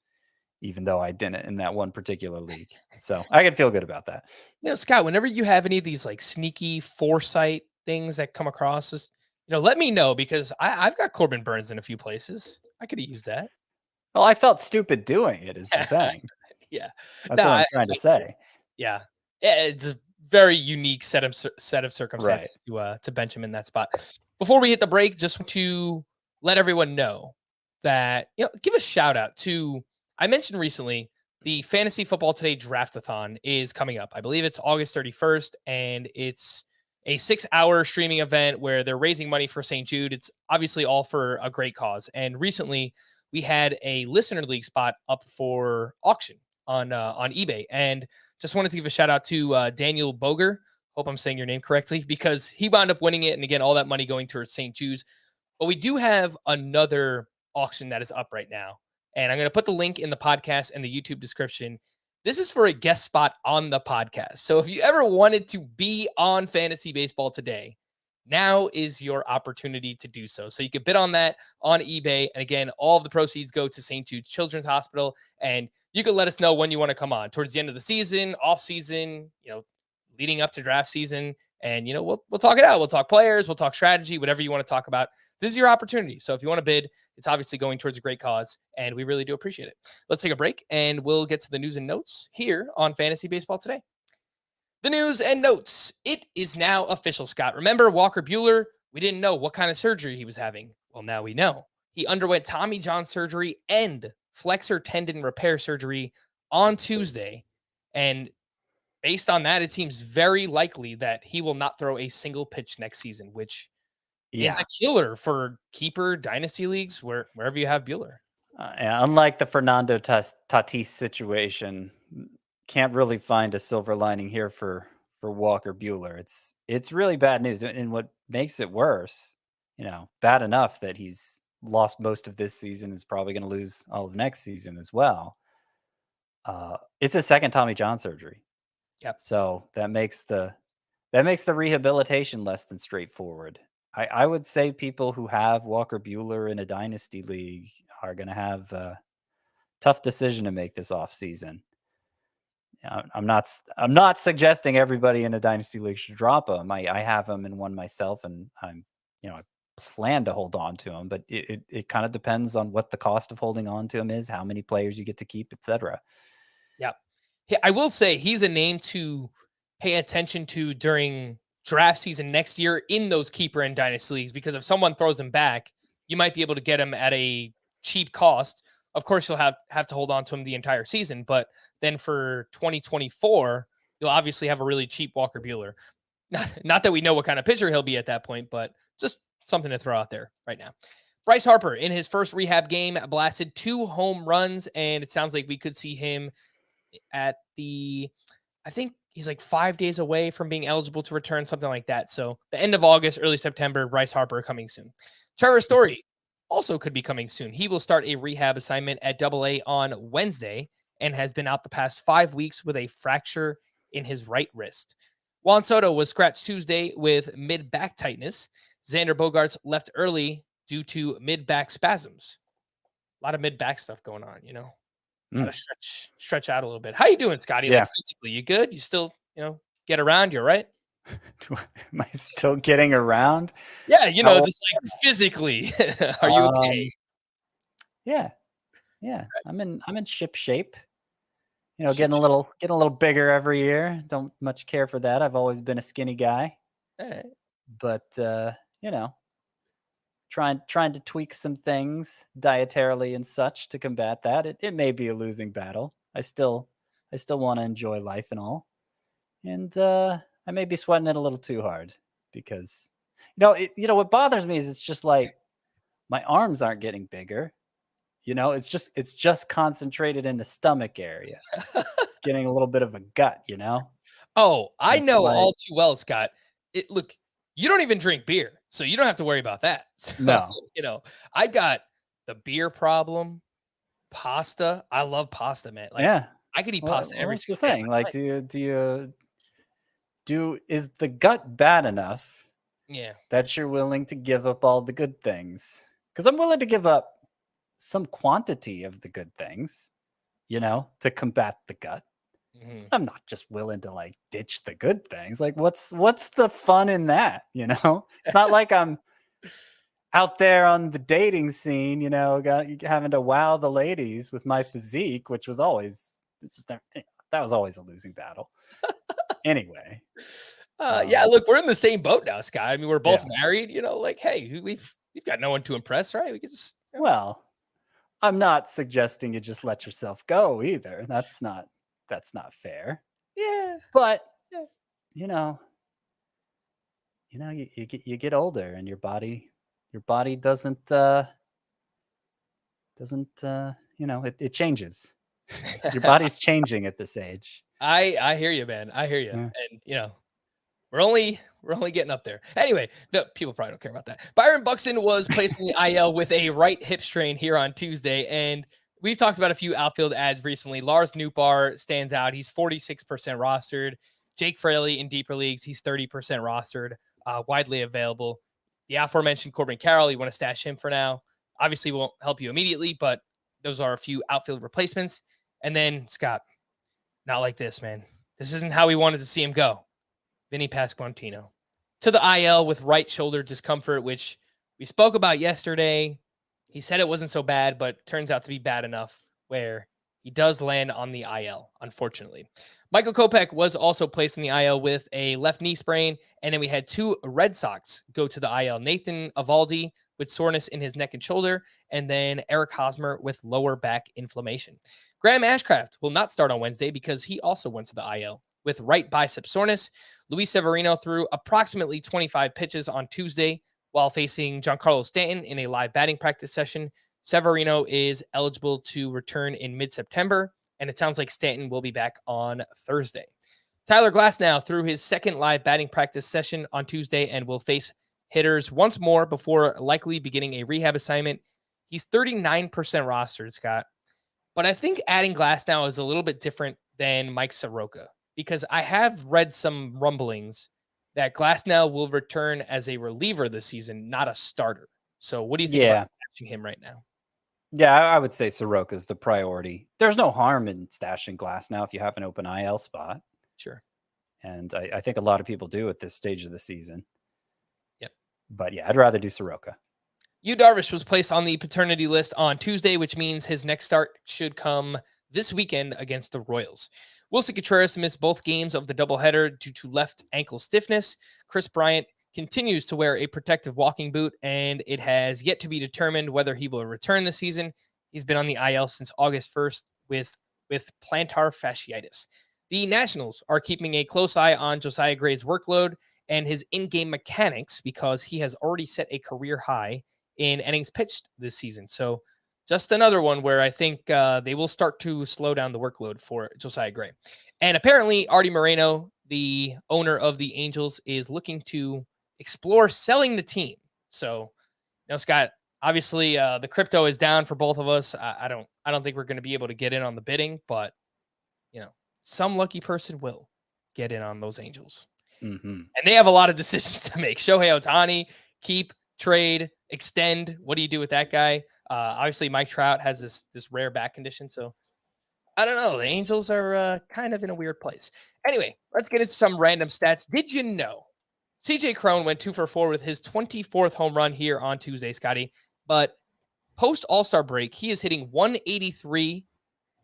even though I didn't in that one particular league. So I can feel good about that. Scott, whenever you have any of these like sneaky foresight things that come across, just, let me know, because I've got Corbin Burns in a few places. I could have used that. Well, I felt stupid doing it is the thing. Yeah. That's what I'm trying to say. Yeah. It's a very unique set of circumstances to bench him in that spot. Before we hit the break, just want to let everyone know that, give a shout out to, I mentioned recently, the Fantasy Football Today Draftathon is coming up. I believe it's August 31st, and it's a 6-hour streaming event where they're raising money for St. Jude. It's obviously all for a great cause. And recently we had a listener league spot up for auction on eBay, and just wanted to give a shout out to Daniel Boger. Hope I'm saying your name correctly, because he wound up winning it. And again, all that money going towards St. Jude's. But we do have another auction that is up right now, and I'm going to put the link in the podcast and the YouTube description. This is for a guest spot on the podcast. So if you ever wanted to be on Fantasy Baseball Today, now is your opportunity to do so. So you can bid on that on eBay. And again, all of the proceeds go to St. Jude's Children's Hospital. And you can let us know when you want to come on towards the end of the season, off season, leading up to draft season. And, we'll talk it out. We'll talk players. We'll talk strategy, whatever you want to talk about. This is your opportunity. So if you want to bid, it's obviously going towards a great cause, and we really do appreciate it. Let's take a break, and we'll get to the news and notes here on Fantasy Baseball Today. The news and notes. It is now official, Scott. Remember Walker Buehler? We didn't know what kind of surgery he was having. Well, now we know. He underwent Tommy John surgery and flexor tendon repair surgery on Tuesday, and based on that, it seems very likely that he will not throw a single pitch next season, which is a killer for keeper dynasty leagues wherever you have Buehler. Unlike the Fernando Tatis situation, can't really find a silver lining here for for Walker Buehler. It's really bad news. And what makes it worse, bad enough that he's lost most of this season, is probably going to lose all of next season as well. It's a second Tommy John surgery. Yep. So that makes the rehabilitation less than straightforward. I would say people who have Walker Buehler in a dynasty league are going to have a tough decision to make this offseason. I'm not suggesting everybody in a dynasty league should drop him. I have him in one myself, and I plan to hold on to him, but it kind of depends on what the cost of holding on to him is, how many players you get to keep, etc. Yeah. I will say he's a name to pay attention to during draft season next year in those keeper and dynasty leagues, because if someone throws him back, you might be able to get him at a cheap cost. Of course, you'll have to hold on to him the entire season, but then for 2024, you'll obviously have a really cheap Walker Buehler. Not that we know what kind of pitcher he'll be at that point, but just something to throw out there right now. Bryce Harper, in his first rehab game, blasted 2 home runs, and it sounds like we could see him at I think he's like 5 days away from being eligible to return, something like that. So the end of August, early September, Bryce Harper coming soon. Trevor Story also could be coming soon. He will start a rehab assignment at AA on Wednesday and has been out the past 5 weeks with a fracture in his right wrist. Juan Soto was scratched Tuesday with mid-back tightness. Xander Bogaerts left early due to mid-back spasms. A lot of mid-back stuff going on, Gotta stretch out a little bit. How you doing, Scotty? Yeah. Like physically, you good? You still, get around? You're right. Am I still getting around? Yeah, just like physically. Are you okay? Yeah. I'm in ship shape. Getting a little bigger every year. Don't much care for that. I've always been a skinny guy. All right. But trying to tweak some things dietarily and such to combat that. It may be a losing battle. I still want to enjoy life and all. And I may be sweating it a little too hard because what bothers me is it's just like my arms aren't getting bigger. It's just concentrated in the stomach area. Getting a little bit of a gut, Oh, I It's know like- all too well, Scott. Look, you don't even drink beer, so you don't have to worry about that. So, No. I got the beer problem, pasta. I love pasta, man. Like, Yeah. I could eat pasta every That's the single day. thing. Like, is the gut bad enough Yeah. that you're willing to give up all the good things? Because I'm willing to give up some quantity of the good things, to combat the gut. Mm-hmm. I'm not just willing to like ditch the good things. Like, what's the fun in that? It's not like I'm out there on the dating scene, having to wow the ladies with my physique, which was always that was always a losing battle. Anyway. Yeah, look, we're in the same boat now, Scott. I mean, we're both married, like, hey, we've got no one to impress, right? We could just Well, I'm not suggesting you just let yourself go either. That's not fair. Yeah. But you get older and your body doesn't it changes. Your body's changing at this age. I hear you, man. I hear you. Yeah. And we're only getting up there. Anyway, no, people probably don't care about that. Byron Buxton was placed in the IL with a right hip strain here on Tuesday, and we've talked about a few outfield ads recently. Lars Nootbaar stands out. He's 46% rostered. Jake Fraley in deeper leagues, he's 30% rostered, widely available. The aforementioned Corbin Carroll, you want to stash him for now. Obviously won't help you immediately, but those are a few outfield replacements. And then, Scott, not like this, man. This isn't how we wanted to see him go. Vinny Pasquantino to the IL with right shoulder discomfort, which we spoke about yesterday. He said it wasn't so bad, but turns out to be bad enough where he does land on the IL, unfortunately. Michael Kopech was also placed in the IL with a left knee sprain, and then we had 2 Red Sox go to the IL. Nathan Eovaldi with soreness in his neck and shoulder, and then Eric Hosmer with lower back inflammation. Graham Ashcraft will not start on Wednesday because he also went to the IL with right bicep soreness. Luis Severino threw approximately 25 pitches on Tuesday while facing Giancarlo Stanton in a live batting practice session. Severino is eligible to return in mid-September, and it sounds like Stanton will be back on Thursday. Tyler Glasnow threw his second live batting practice session on Tuesday and will face hitters once more before likely beginning a rehab assignment. He's 39% rostered, Scott. But I think adding Glasnow is a little bit different than Mike Soroka because I have read some rumblings that Glasnow will return as a reliever this season, not a starter. So what do you think about stashing him right now? Yeah, I would say Soroka's the priority. There's no harm in stashing Glasnow if you have an open IL spot. Sure. And I think a lot of people do at this stage of the season. Yep. But yeah, I'd rather do Soroka. Yu Darvish was placed on the paternity list on Tuesday, which means his next start should come this weekend against the Royals. Wilson Contreras missed both games of the doubleheader due to left ankle stiffness. Chris Bryant continues to wear a protective walking boot, and it has yet to be determined whether he will return this season. He's been on the IL since August 1st with plantar fasciitis. The Nationals are keeping a close eye on Josiah Gray's workload and his in-game mechanics because he has already set a career high in innings pitched this season. So just another one where I think they will start to slow down the workload for Josiah Gray. And apparently Artie Moreno, the owner of the Angels, is looking to explore selling the team. So, Scott, obviously the crypto is down for both of us. I don't think we're going to be able to get in on the bidding, but some lucky person will get in on those Angels. Mm-hmm. And they have a lot of decisions to make. Shohei Ohtani, keep, trade, extend. What do you do with that guy? Obviously, Mike Trout has this rare back condition. So I don't know. The Angels are kind of in a weird place. Anyway, let's get into some random stats. Did you know CJ Cron went 2 for 4 with his 24th home run here on Tuesday, Scotty? But post All-Star break, he is hitting 183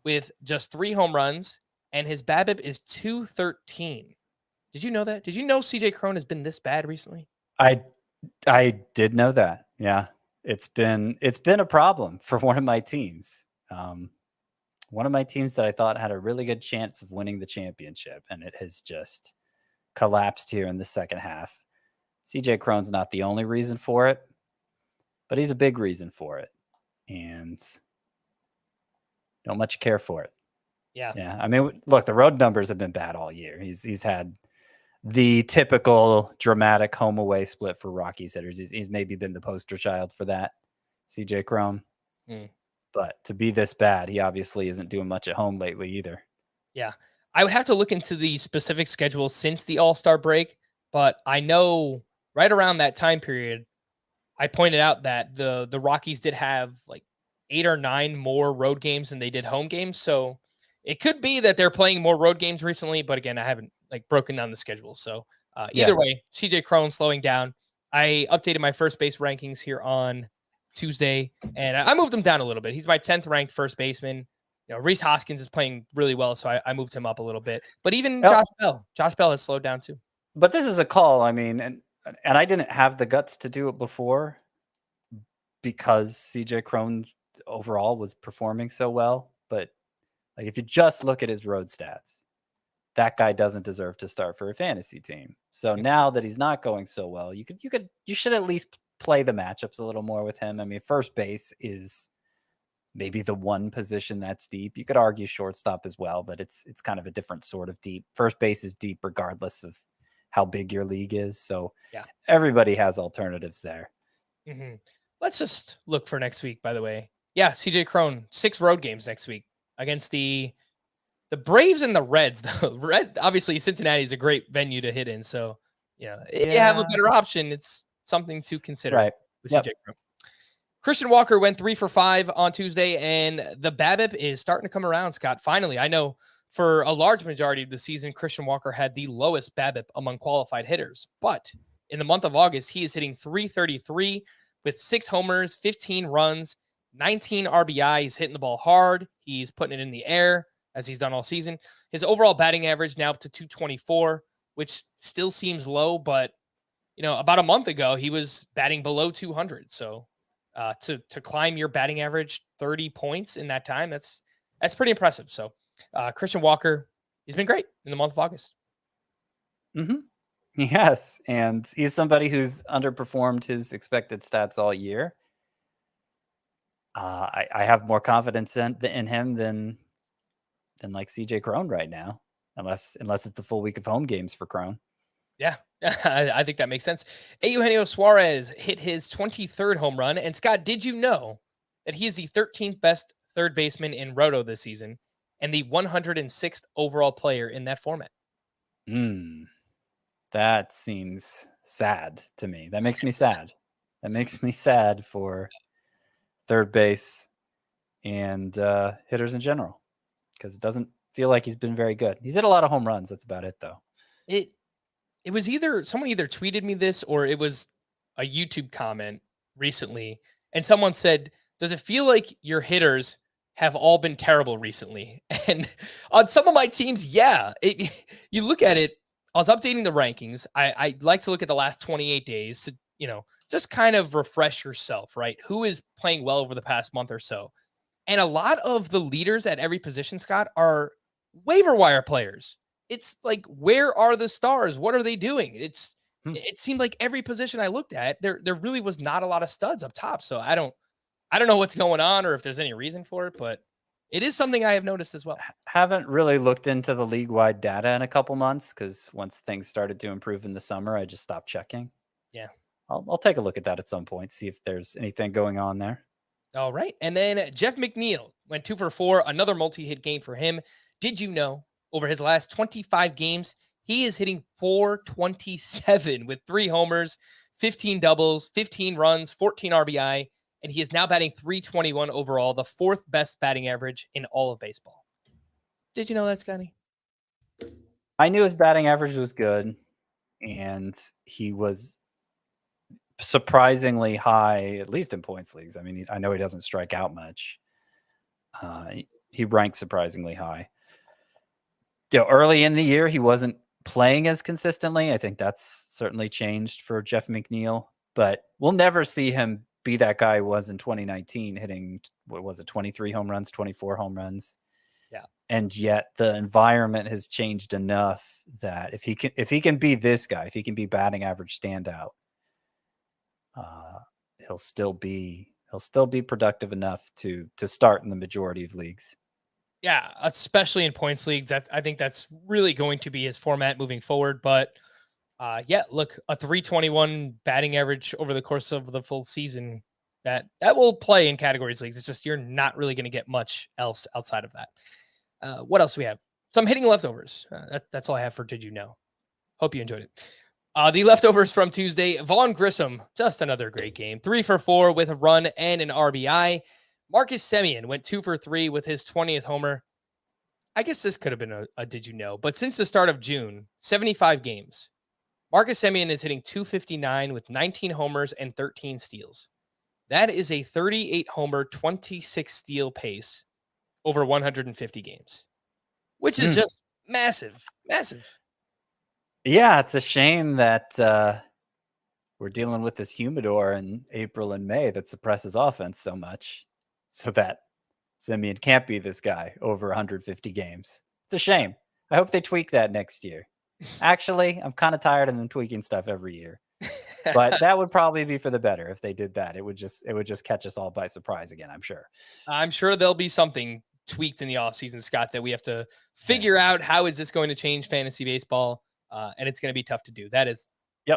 with just 3 home runs, and his BABIP is 213. Did you know that? Did you know CJ Cron has been this bad recently? I did know that. Yeah. It's been a problem for one of my teams. One of my teams that I thought had a really good chance of winning the championship, and it has just collapsed here in the second half. CJ Cron's not the only reason for it, but he's a big reason for it. And don't much care for it. Yeah. I mean, look, the road numbers have been bad all year. He's had the typical dramatic home away split for Rockies hitters. He's maybe been the poster child for that, CJ Cron. But to be this bad, he obviously isn't doing much at home lately either. Yeah. I would have to look into the specific schedule since the All-Star break, but I know right around that time period, I pointed out that the Rockies did have like 8 or 9 more road games than they did home games. So it could be that they're playing more road games recently, but again, I haven't broken down the schedule. So either way, CJ Cron slowing down. I updated my first base rankings here on Tuesday, and I moved him down a little bit. He's my 10th ranked first baseman. Rhys Hoskins is playing really well, so I moved him up a little bit. But even Josh Bell has slowed down too. But this is a call. I mean, and I didn't have the guts to do it before because CJ Cron overall was performing so well. But if you just look at his road stats, that guy doesn't deserve to start for a fantasy team. So now that he's not going so well, you should at least play the matchups a little more with him. I mean, first base is maybe the one position that's deep. You could argue shortstop as well, but it's kind of a different sort of deep. First base is deep regardless of how big your league is. So everybody has alternatives there. Mm-hmm. Let's just look for next week, by the way. Yeah, CJ Cron, 6 road games next week against the Braves and the Reds. Obviously, Cincinnati is a great venue to hit in. So, if you have a better option, it's something to consider. Right. With CJ Cron. Christian Walker went 3 for 5 on Tuesday, and the BABIP is starting to come around, Scott. Finally, I know for a large majority of the season, Christian Walker had the lowest BABIP among qualified hitters. But in the month of August, he is hitting 333 with 6 homers, 15 runs, 19 RBI. He's hitting the ball hard. He's putting it in the air, as he's done all season. His overall batting average now up to 224, which still seems low, but about a month ago, he was batting below 200. So to climb your batting average 30 points in that time, that's pretty impressive. So Christian Walker, he's been great in the month of August. Mm-hmm. Yes, and he's somebody who's underperformed his expected stats all year. I have more confidence in him than like CJ Cron right now. unless it's a full week of home games for Crone. Yeah, I think that makes sense. Eugenio Suarez hit his 23rd home run. And Scott, did you know that he is the 13th best third baseman in Roto this season and the 106th overall player in that format? That seems sad to me. That makes me sad. That makes me sad for third base and hitters in general, because it doesn't feel like he's been very good. He's hit a lot of home runs. That's about it, though. It was someone either tweeted me this or it was a YouTube comment recently. And someone said, does it feel like your hitters have all been terrible recently? And on some of my teams, yeah. You look at it, I was updating the rankings. I like to look at the last 28 days to, just kind of refresh yourself, right? Who is playing well over the past month or so? And a lot of the leaders at every position, Scott, are waiver wire players. It's like, where are the stars? What are they doing? It seemed like every position I looked at, there really was not a lot of studs up top. So I don't know what's going on or if there's any reason for it, but it is something I have noticed as well. Haven't really looked into the league-wide data in a couple months, because once things started to improve in the summer, I just stopped checking. Yeah. I'll take a look at that at some point, see if there's anything going on there. All right. And then Jeff McNeil went 2 for 4, another multi-hit game for him. Did you know over his last 25 games, he is hitting .427 with 3 homers, 15 doubles, 15 runs, 14 RBI, and he is now batting .321 overall, the 4th best batting average in all of baseball. Did you know that, Scotty? I knew his batting average was good, and he was surprisingly high, at least in points leagues. I mean, I know he doesn't strike out much. He ranks surprisingly high. Early in the year, he wasn't playing as consistently. I think that's certainly changed for Jeff McNeil, but we'll never see him be that guy he was in 2019, hitting, 23 home runs, 24 home runs. Yeah. And yet the environment has changed enough that if he can be this guy, if he can be batting average standout, he'll still be productive enough to start in the majority of leagues. Yeah, especially in points leagues. I think that's really going to be his format moving forward. But yeah, look, a .321 batting average over the course of the full season, that will play in categories leagues. It's just you're not really going to get much else outside of that. What else do we have? Some hitting leftovers. That's all I have for Did You Know? Hope you enjoyed it. The leftovers from Tuesday, Vaughn Grissom, just another great game. 3 for 4 with a run and an RBI. Marcus Semien went 2 for 3 with his 20th homer. I guess this could have been a Did You Know, but since the start of June, 75 games, Marcus Semien is hitting .259 with 19 homers and 13 steals. That is a 38 homer, 26 steal pace over 150 games, which is just massive, massive. Yeah, it's a shame that we're dealing with this humidor in April and May that suppresses offense so much, so that Semien can't be this guy over 150 games. It's a shame. I hope they tweak that next year. Actually, I'm kind of tired of them tweaking stuff every year, but that would probably be for the better if they did that. It would just catch us all by surprise again, I'm sure. I'm sure there'll be something tweaked in the offseason, Scott, that we have to figure out. How is this going to change fantasy baseball? And it's going to be tough to do. That is my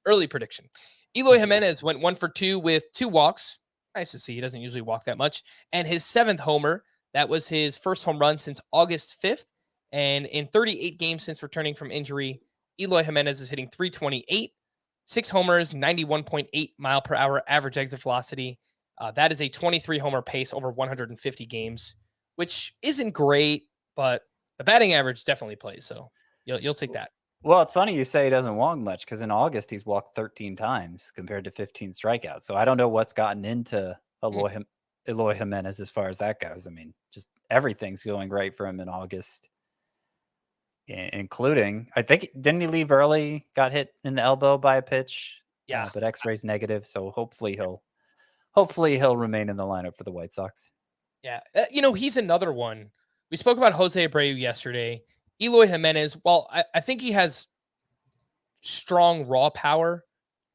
early prediction. Eloy Jimenez went 1 for 2 with 2 walks. Nice to see. He doesn't usually walk that much. And his 7th homer, that was his first home run since August 5th. And in 38 games since returning from injury, Eloy Jimenez is hitting .328, 6 homers, 91.8 mile per hour average exit velocity. That is a 23 homer pace over 150 games, which isn't great, but the batting average definitely plays. So you'll take that. Well, it's funny you say he doesn't walk much, because in August he's walked 13 times compared to 15 strikeouts. So I don't know what's gotten into Eloy Jimenez as far as that goes. I mean, just everything's going right for him in August, including, I think, didn't he leave early? Got hit in the elbow by a pitch. Yeah, but X-ray's negative, so hopefully he'll remain in the lineup for the White Sox. Yeah, he's another one. We spoke about Jose Abreu yesterday. Eloy Jimenez, well, I think he has strong raw power.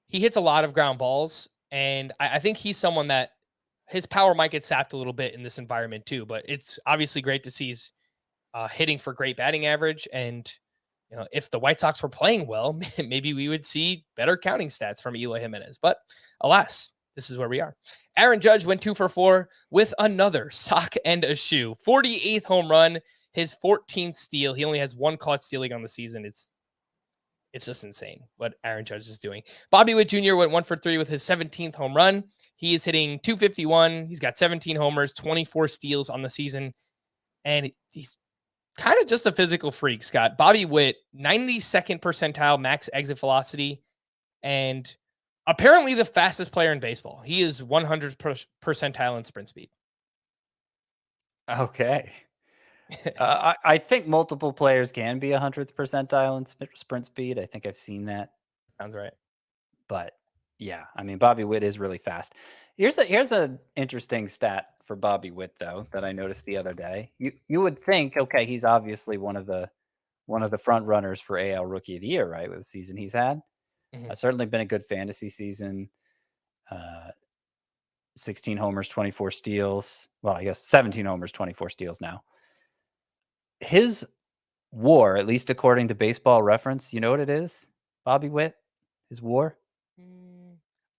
He hits a lot of ground balls, and I think he's someone that his power might get sapped a little bit in this environment too, but it's obviously great to see he's hitting for great batting average. And, if the White Sox were playing well, maybe we would see better counting stats from Eloy Jimenez. But alas, this is where we are. Aaron Judge went 2 for 4 with another sock and a shoe. 48th home run, his 14th steal. He only has one caught stealing on the season. It's just insane what Aaron Judge is doing. Bobby Witt Jr. went 1 for 3 with his 17th home run. He is hitting .251. He's got 17 homers, 24 steals on the season. And he's kind of just a physical freak, Scott. Bobby Witt, 92nd percentile max exit velocity, and apparently the fastest player in baseball. He is 100th percentile in sprint speed. Okay. I think multiple players can be 100th percentile in sprint speed. I think I've seen that. Sounds right. But yeah, I mean, Bobby Witt is really fast. Here's an interesting stat for Bobby Witt, though, that I noticed the other day. You would think, okay, he's obviously one of the front runners for AL Rookie of the Year, right? With the season he's had, certainly been a good fantasy season. 16 homers, 24 steals. Well, I guess 17 homers, 24 steals now. His WAR, at least according to Baseball Reference, you know what it is? Bobby Witt, his WAR.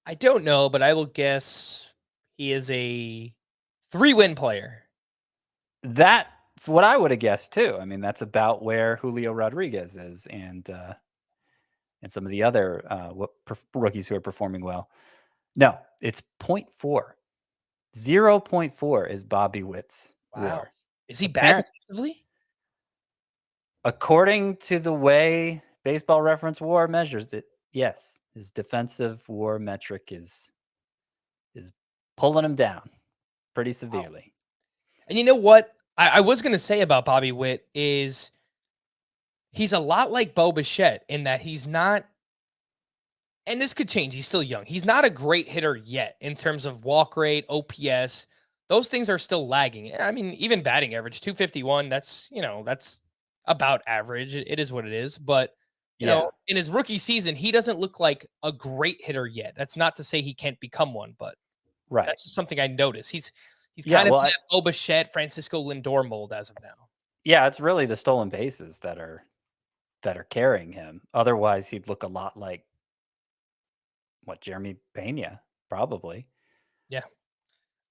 I don't know, but I will guess he is a 3-win player. That's what I would have guessed too. I mean, that's about where Julio Rodriguez is, and some of the other rookies who are performing well. No, it's 0.4. 0.4 is Bobby Witt's WAR. Is he bad defensively? According to the way Baseball Reference WAR measures it, yes. His defensive WAR metric is pulling him down pretty severely. And you know what I was going to say about Bobby Witt is he's a lot like Bo Bichette in that he's not, and this could change, he's still young. He's not a great hitter yet in terms of walk rate, OPS. Those things are still lagging. I mean, even batting average, .251, that's about average. It is what it is. But, you know, in his rookie season, he doesn't look like a great hitter yet. That's not to say he can't become one, but that's just something I noticed. He's kind of that Bo Bichette, Francisco Lindor mold as of now. Yeah, it's really the stolen bases that are carrying him. Otherwise, he'd look a lot like Jeremy Pena, probably. Yeah.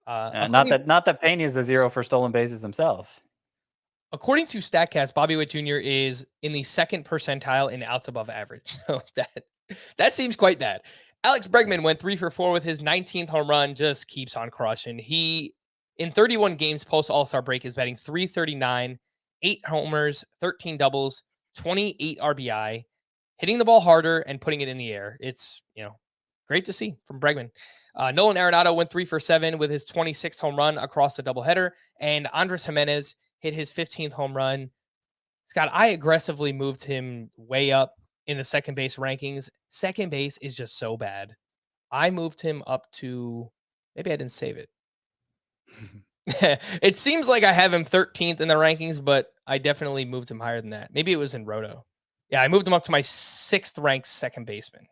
Not that Pena is a 0 for stolen bases himself. According to StatCast, Bobby Witt Jr. is in the 2nd percentile in outs above average. So that seems quite bad. Alex Bregman went 3 for 4 with his 19th home run, just keeps on crushing. He, in 31 games post All-Star break, is batting .339, 8 homers, 13 doubles, 28 RBI, hitting the ball harder and putting it in the air. It's, great to see from Bregman. Nolan Arenado went 3 for 7 with his 26th home run across the doubleheader, and Andres Jimenez hit his 15th home run. Scott, I aggressively moved him way up in the second base rankings. Second base is just so bad. I moved him up to, maybe I didn't save it. It seems like I have him 13th in the rankings, but I definitely moved him higher than that. Maybe it was in Roto. Yeah, I moved him up to my 6th ranked second baseman,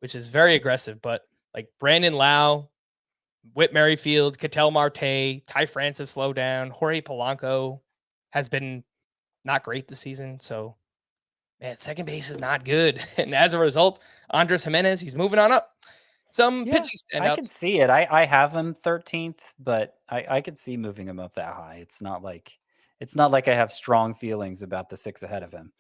which is very aggressive. But like Brandon Lau, Whit Merrifield, Ketel Marte, Ty Francis slow down, Jorge Polanco has been not great this season. So, man, second base is not good. And as a result, Andres Jimenez, he's moving on up. Some pitching standouts. I can see it. I have him 13th, but I could see moving him up that high. It's not like I have strong feelings about the 6 ahead of him.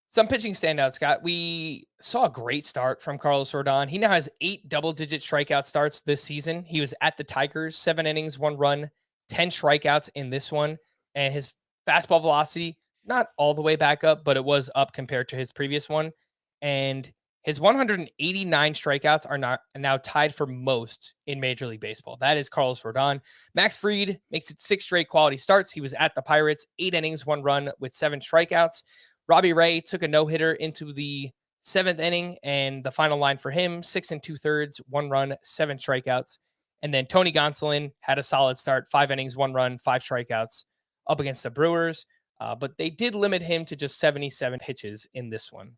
Some pitching standouts, Scott. We saw a great start from Carlos Rodon. He now has 8 double-digit strikeout starts this season. He was at the Tigers, 7 innings, 1 run, 10 strikeouts in this one. And his fastball velocity, not all the way back up, but it was up compared to his previous one. And his 189 strikeouts are now tied for most in Major League Baseball. That is Carlos Rodon. Max Fried makes it 6 straight quality starts. He was at the Pirates, 8 innings, 1 run with 7 strikeouts. Robbie Ray took a no-hitter into the 7th inning, and the final line for him, 6 2/3, 1 run, 7 strikeouts. And then Tony Gonsolin had a solid start, 5 innings, 1 run, 5 strikeouts up against the Brewers. But they did limit him to just 77 pitches in this one.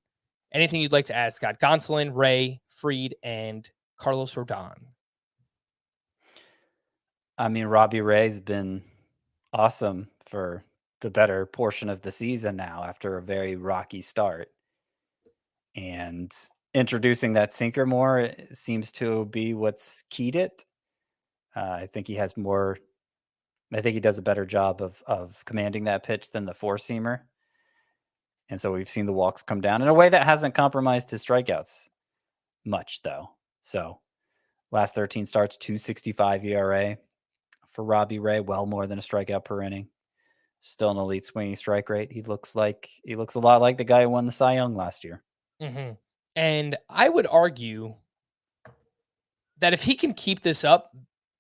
Anything you'd like to add, Scott? Gonsolin, Ray, Fried, and Carlos Rodon. I mean, Robbie Ray's been awesome for the better portion of the season now after a very rocky start. And introducing that sinker more seems to be what's keyed it. I think he has more. I think he does a better job of commanding that pitch than the four-seamer. And so we've seen the walks come down in a way that hasn't compromised his strikeouts much, though. So last 13 starts, 2.65 ERA for Robbie Ray, well more than a strikeout per inning. Still an elite swinging strike rate. He looks a lot like the guy who won the Cy Young last year. Mm-hmm. And I would argue that if he can keep this up,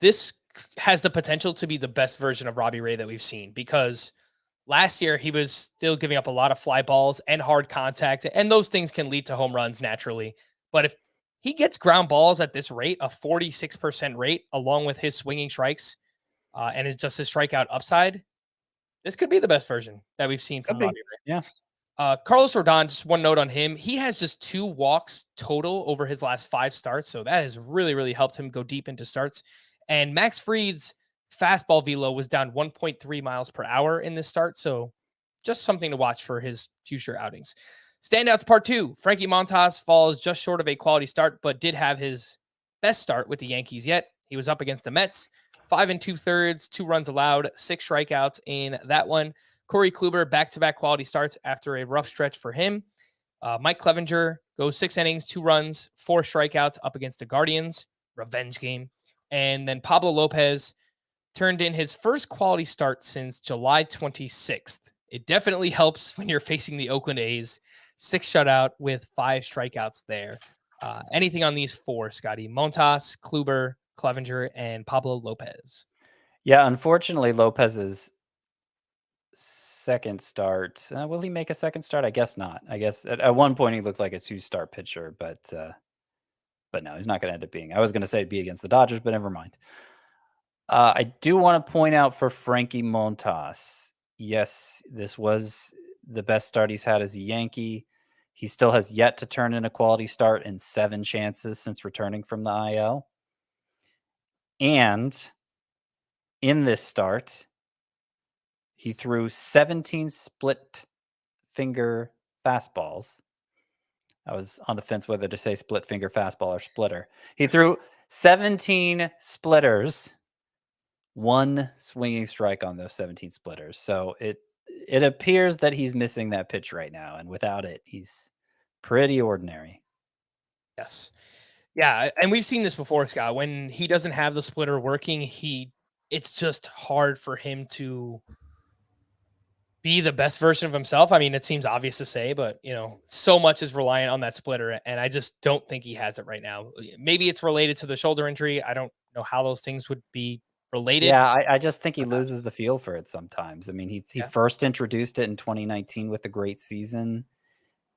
this has the potential to be the best version of Robbie Ray that we've seen, because last year he was still giving up a lot of fly balls and hard contact, and those things can lead to home runs naturally. But if he gets ground balls at this rate, a 46% rate, along with his swinging strikes, and it's just his strikeout upside, this could be the best version that we've seen from Robbie Ray. Yeah. Carlos Rodon, just one note on him. He has just 2 walks total over his last 5 starts. So that has really, really helped him go deep into starts. And Max Fried's fastball velo was down 1.3 miles per hour in this start. So just something to watch for his future outings. Standouts part 2. Frankie Montas falls just short of a quality start, but did have his best start with the Yankees yet. He was up against the Mets. 5 2/3, 2 runs allowed, 6 strikeouts in that one. Corey Kluber, back-to-back quality starts after a rough stretch for him. Mike Clevenger goes 6 innings, 2 runs, 4 strikeouts up against the Guardians. Revenge game. And then Pablo Lopez turned in his first quality start since July 26th. It definitely helps when you're facing the Oakland A's. 6 shutout with 5 strikeouts there. Anything on these 4, Scotty? Montas, Kluber, Clevenger, and Pablo Lopez. Yeah, unfortunately, Lopez's second start. Will he make a second start? I guess not. I guess at one point he looked like a 2-start pitcher, but no, he's not going to end up being. I was going to say it'd be against the Dodgers, but never mind. I do want to point out for Frankie Montas, yes, this was the best start he's had as a Yankee. He still has yet to turn in a quality start in 7 chances since returning from the IL. And in this start, he threw 17 split finger fastballs. I was on the fence whether to say split finger fastball or splitter. He threw 17 splitters, 1 swinging strike on those 17 splitters. So it appears that he's missing that pitch right now. And without it, he's pretty ordinary. Yes. Yeah. And we've seen this before, Scott. When he doesn't have the splitter working, it's just hard for him to be the best version of himself. I mean, it seems obvious to say, but so much is reliant on that splitter, and I just don't think he has it right now. Maybe it's related to the shoulder injury. I don't know how those things would be related. Yeah, I just think he loses the feel for it sometimes. I mean, he first introduced it in 2019 with a great season,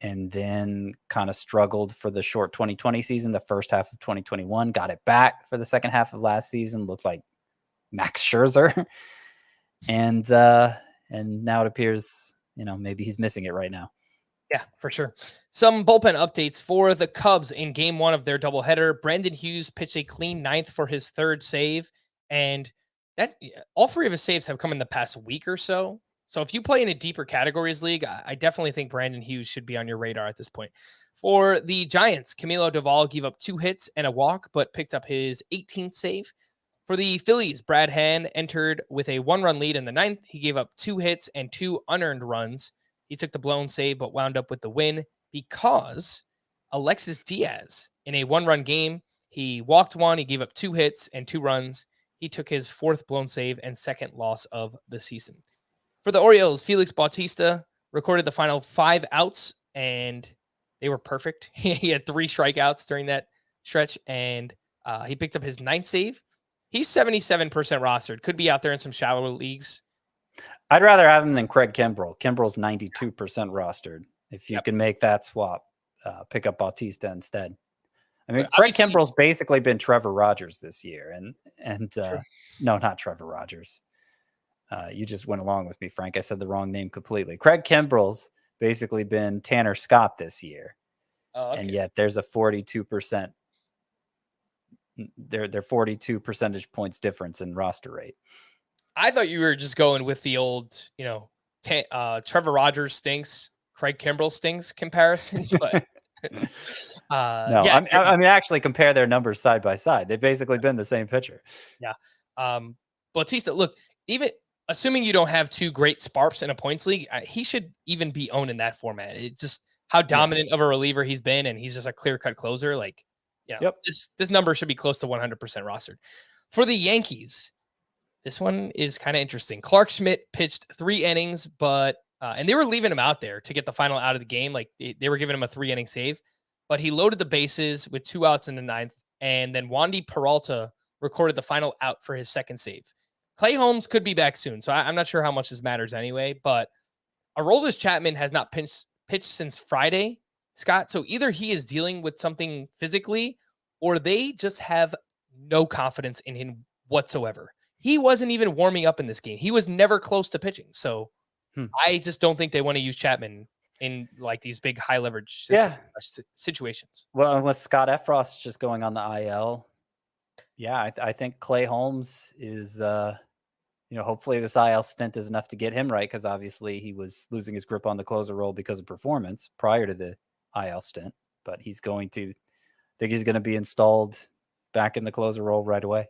and then kind of struggled for the short 2020 season. The first half of 2021, got it back for the second half of last season. Looked like Max Scherzer, and now it appears, maybe he's missing it right now. Yeah, for sure. Some bullpen updates for the Cubs in game 1 of their doubleheader. Brandon Hughes pitched a clean 9th for his 3rd save. And all 3 of his saves have come in the past week or so. So if you play in a deeper categories league, I definitely think Brandon Hughes should be on your radar at this point. For the Giants, Camilo Doval gave up 2 hits and a walk, but picked up his 18th save. For the Phillies, Brad Hand entered with a 1-run lead in the 9th. He gave up 2 hits and 2 unearned runs. He took the blown save, but wound up with the win because Alexis Diaz, in a 1-run game, he walked 1. He gave up 2 hits and 2 runs. He took his 4th blown save and 2nd loss of the season. For the Orioles, Felix Bautista recorded the final 5 outs, and they were perfect. He had 3 strikeouts during that stretch, and he picked up his 9th save. He's 77% rostered. Could be out there in some shallower leagues. I'd rather have him than Craig Kimbrell. Kimbrell's 92% rostered. If you can make that swap, pick up Bautista instead. I mean, Craig Kimbrell's basically been Trevor Rogers this year, and no, not Trevor Rogers. You just went along with me, Frank. I said the wrong name completely. Craig Kimbrell's basically been Tanner Scott this year, and yet there's a 42%. They're 42 percentage points difference in roster rate. I thought you were just going with the old, Trevor Rogers stinks, Craig Kimbrell stinks comparison, but no, yeah, I mean, actually compare their numbers side by side. They've basically been the same pitcher. Yeah. Bautista, look, even assuming you don't have two great sparps in a points league, he should even be owned in that format. It just how dominant of a reliever he's been, and he's just a clear-cut closer. Like, this number should be close to 100% rostered. For the Yankees, this one is kind of interesting. Clark Schmidt pitched 3 innings, but and they were leaving him out there to get the final out of the game. Like they were giving him a 3-inning save, but he loaded the bases with 2 outs in the 9th, and then Wandy Peralta recorded the final out for his 2nd save. Clay Holmes could be back soon, so I'm not sure how much this matters anyway, but Aroldis Chapman has not pitched since Friday, Scott, so either he is dealing with something physically or they just have no confidence in him whatsoever. He wasn't even warming up in this game. He was never close to pitching, so I just don't think they want to use Chapman in like these big high leverage situations. Well, with Scott Effross just going on the IL, I think Clay Holmes is, hopefully this IL stint is enough to get him right, because obviously he was losing his grip on the closer role because of performance prior to the IL stint. But he's going to be installed back in the closer role right away.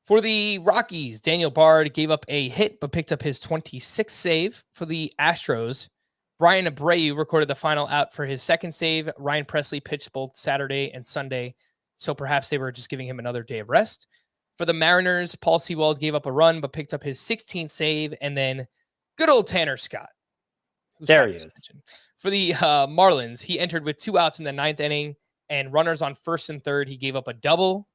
For the Rockies, Daniel Bard gave up a hit but picked up his 26th save. For the Astros, Brian Abreu recorded the final out for his 2nd save. Ryan Presley pitched both Saturday and Sunday, so perhaps they were just giving him another day of rest. For the Mariners, Paul Sewald gave up a run but picked up his 16th save. And then good old Tanner Scott. There he is. For the Marlins, he entered with 2 outs in the 9th inning and runners on 1st and 3rd. He gave up a double,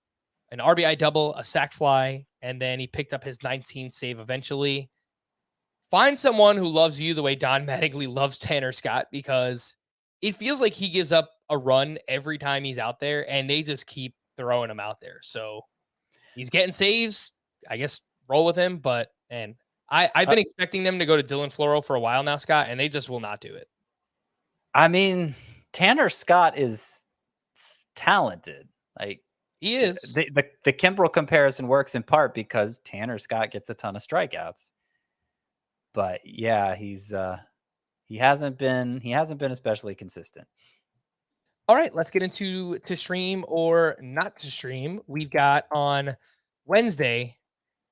an RBI double, a sac fly, and then he picked up his 19th save eventually. Find someone who loves you the way Don Mattingly loves Tanner Scott, because it feels like he gives up a run every time he's out there, and they just keep throwing him out there. So he's getting saves. I guess roll with him, but I've been expecting them to go to Dylan Floro for a while now, Scott, and they just will not do it. I mean, Tanner Scott is talented. Like, he is. The Kimbrel comparison works in part because Tanner Scott gets a ton of strikeouts. But yeah, he hasn't been especially consistent. All right, let's get into to stream or not to stream. We've got on Wednesday.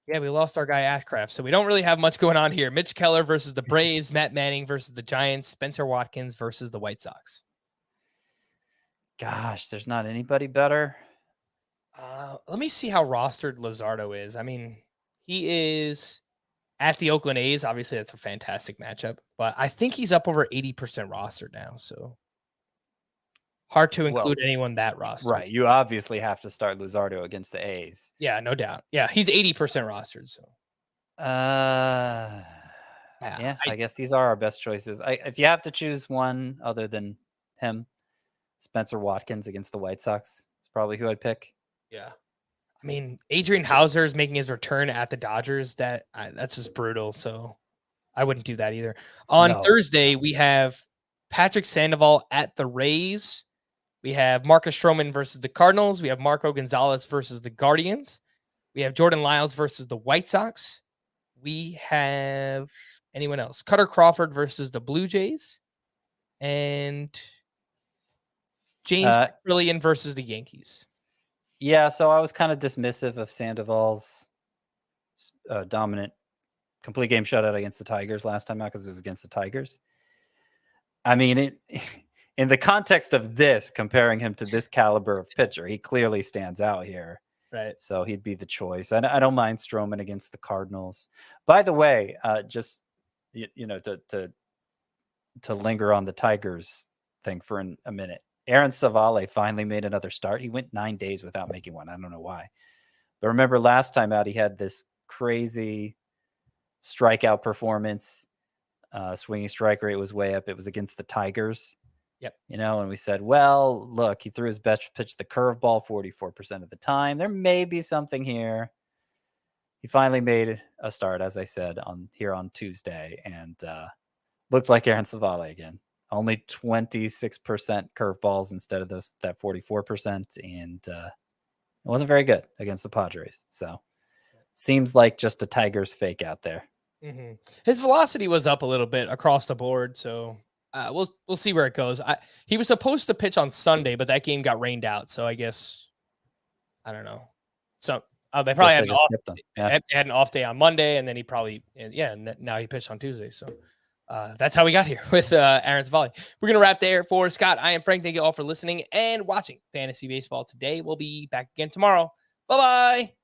Yeah, we lost our guy Ashcraft, so we don't really have much going on here. Mitch Keller versus the Braves, Matt Manning versus the Giants, Spencer Watkins versus the White Sox. Gosh, there's not anybody better. Let me see how rostered Luzardo is. I mean, he is at the Oakland A's. Obviously, that's a fantastic matchup, but I think he's up over 80% rostered now, so hard to include anyone that rostered. Right, you obviously have to start Luzardo against the A's. Yeah, no doubt. Yeah, he's 80% rostered, so. I guess these are our best choices. If you have to choose one other than him, Spencer Watkins against the White Sox is probably who I'd pick. Yeah. I mean, Adrian Hauser is making his return at the Dodgers. That's just brutal, so I wouldn't do that either. On Thursday, we have Patrick Sandoval at the Rays. We have Marcus Stroman versus the Cardinals. We have Marco Gonzalez versus the Guardians. We have Jordan Lyles versus the White Sox. We have anyone else? Cutter Crawford versus the Blue Jays. And James Trillion versus the Yankees. Yeah, so I was kind of dismissive of Sandoval's dominant complete game shutout against the Tigers last time out because it was against the Tigers. I mean, in the context of this, comparing him to this caliber of pitcher, he clearly stands out here. Right. So he'd be the choice. I don't mind Stroman against the Cardinals. By the way, just to linger on the Tigers thing for a minute. Aaron Savale finally made another start. He went 9 days without making one. I don't know why. But remember last time out, he had this crazy strikeout performance. Swinging strike rate was way up. It was against the Tigers. Yep. And we said, well, look, he threw his best pitch, the curveball, 44% of the time. There may be something here. He finally made a start, as I said, on Tuesday, and looked like Aaron Savale again. Only 26% curveballs instead of that 44%, and it wasn't very good against the Padres. So seems like just a Tigers fake out there. Mm-hmm. His velocity was up a little bit across the board, so we'll see where it goes. He was supposed to pitch on Sunday, but that game got rained out, so I guess I don't know. So they probably had had an off day on Monday, and then he probably now he pitched on Tuesday. So that's how we got here with Aaron's volley. We're gonna wrap there for Scott. I am Frank. Thank you all for listening and watching Fantasy Baseball today. We'll be back again tomorrow. Bye bye.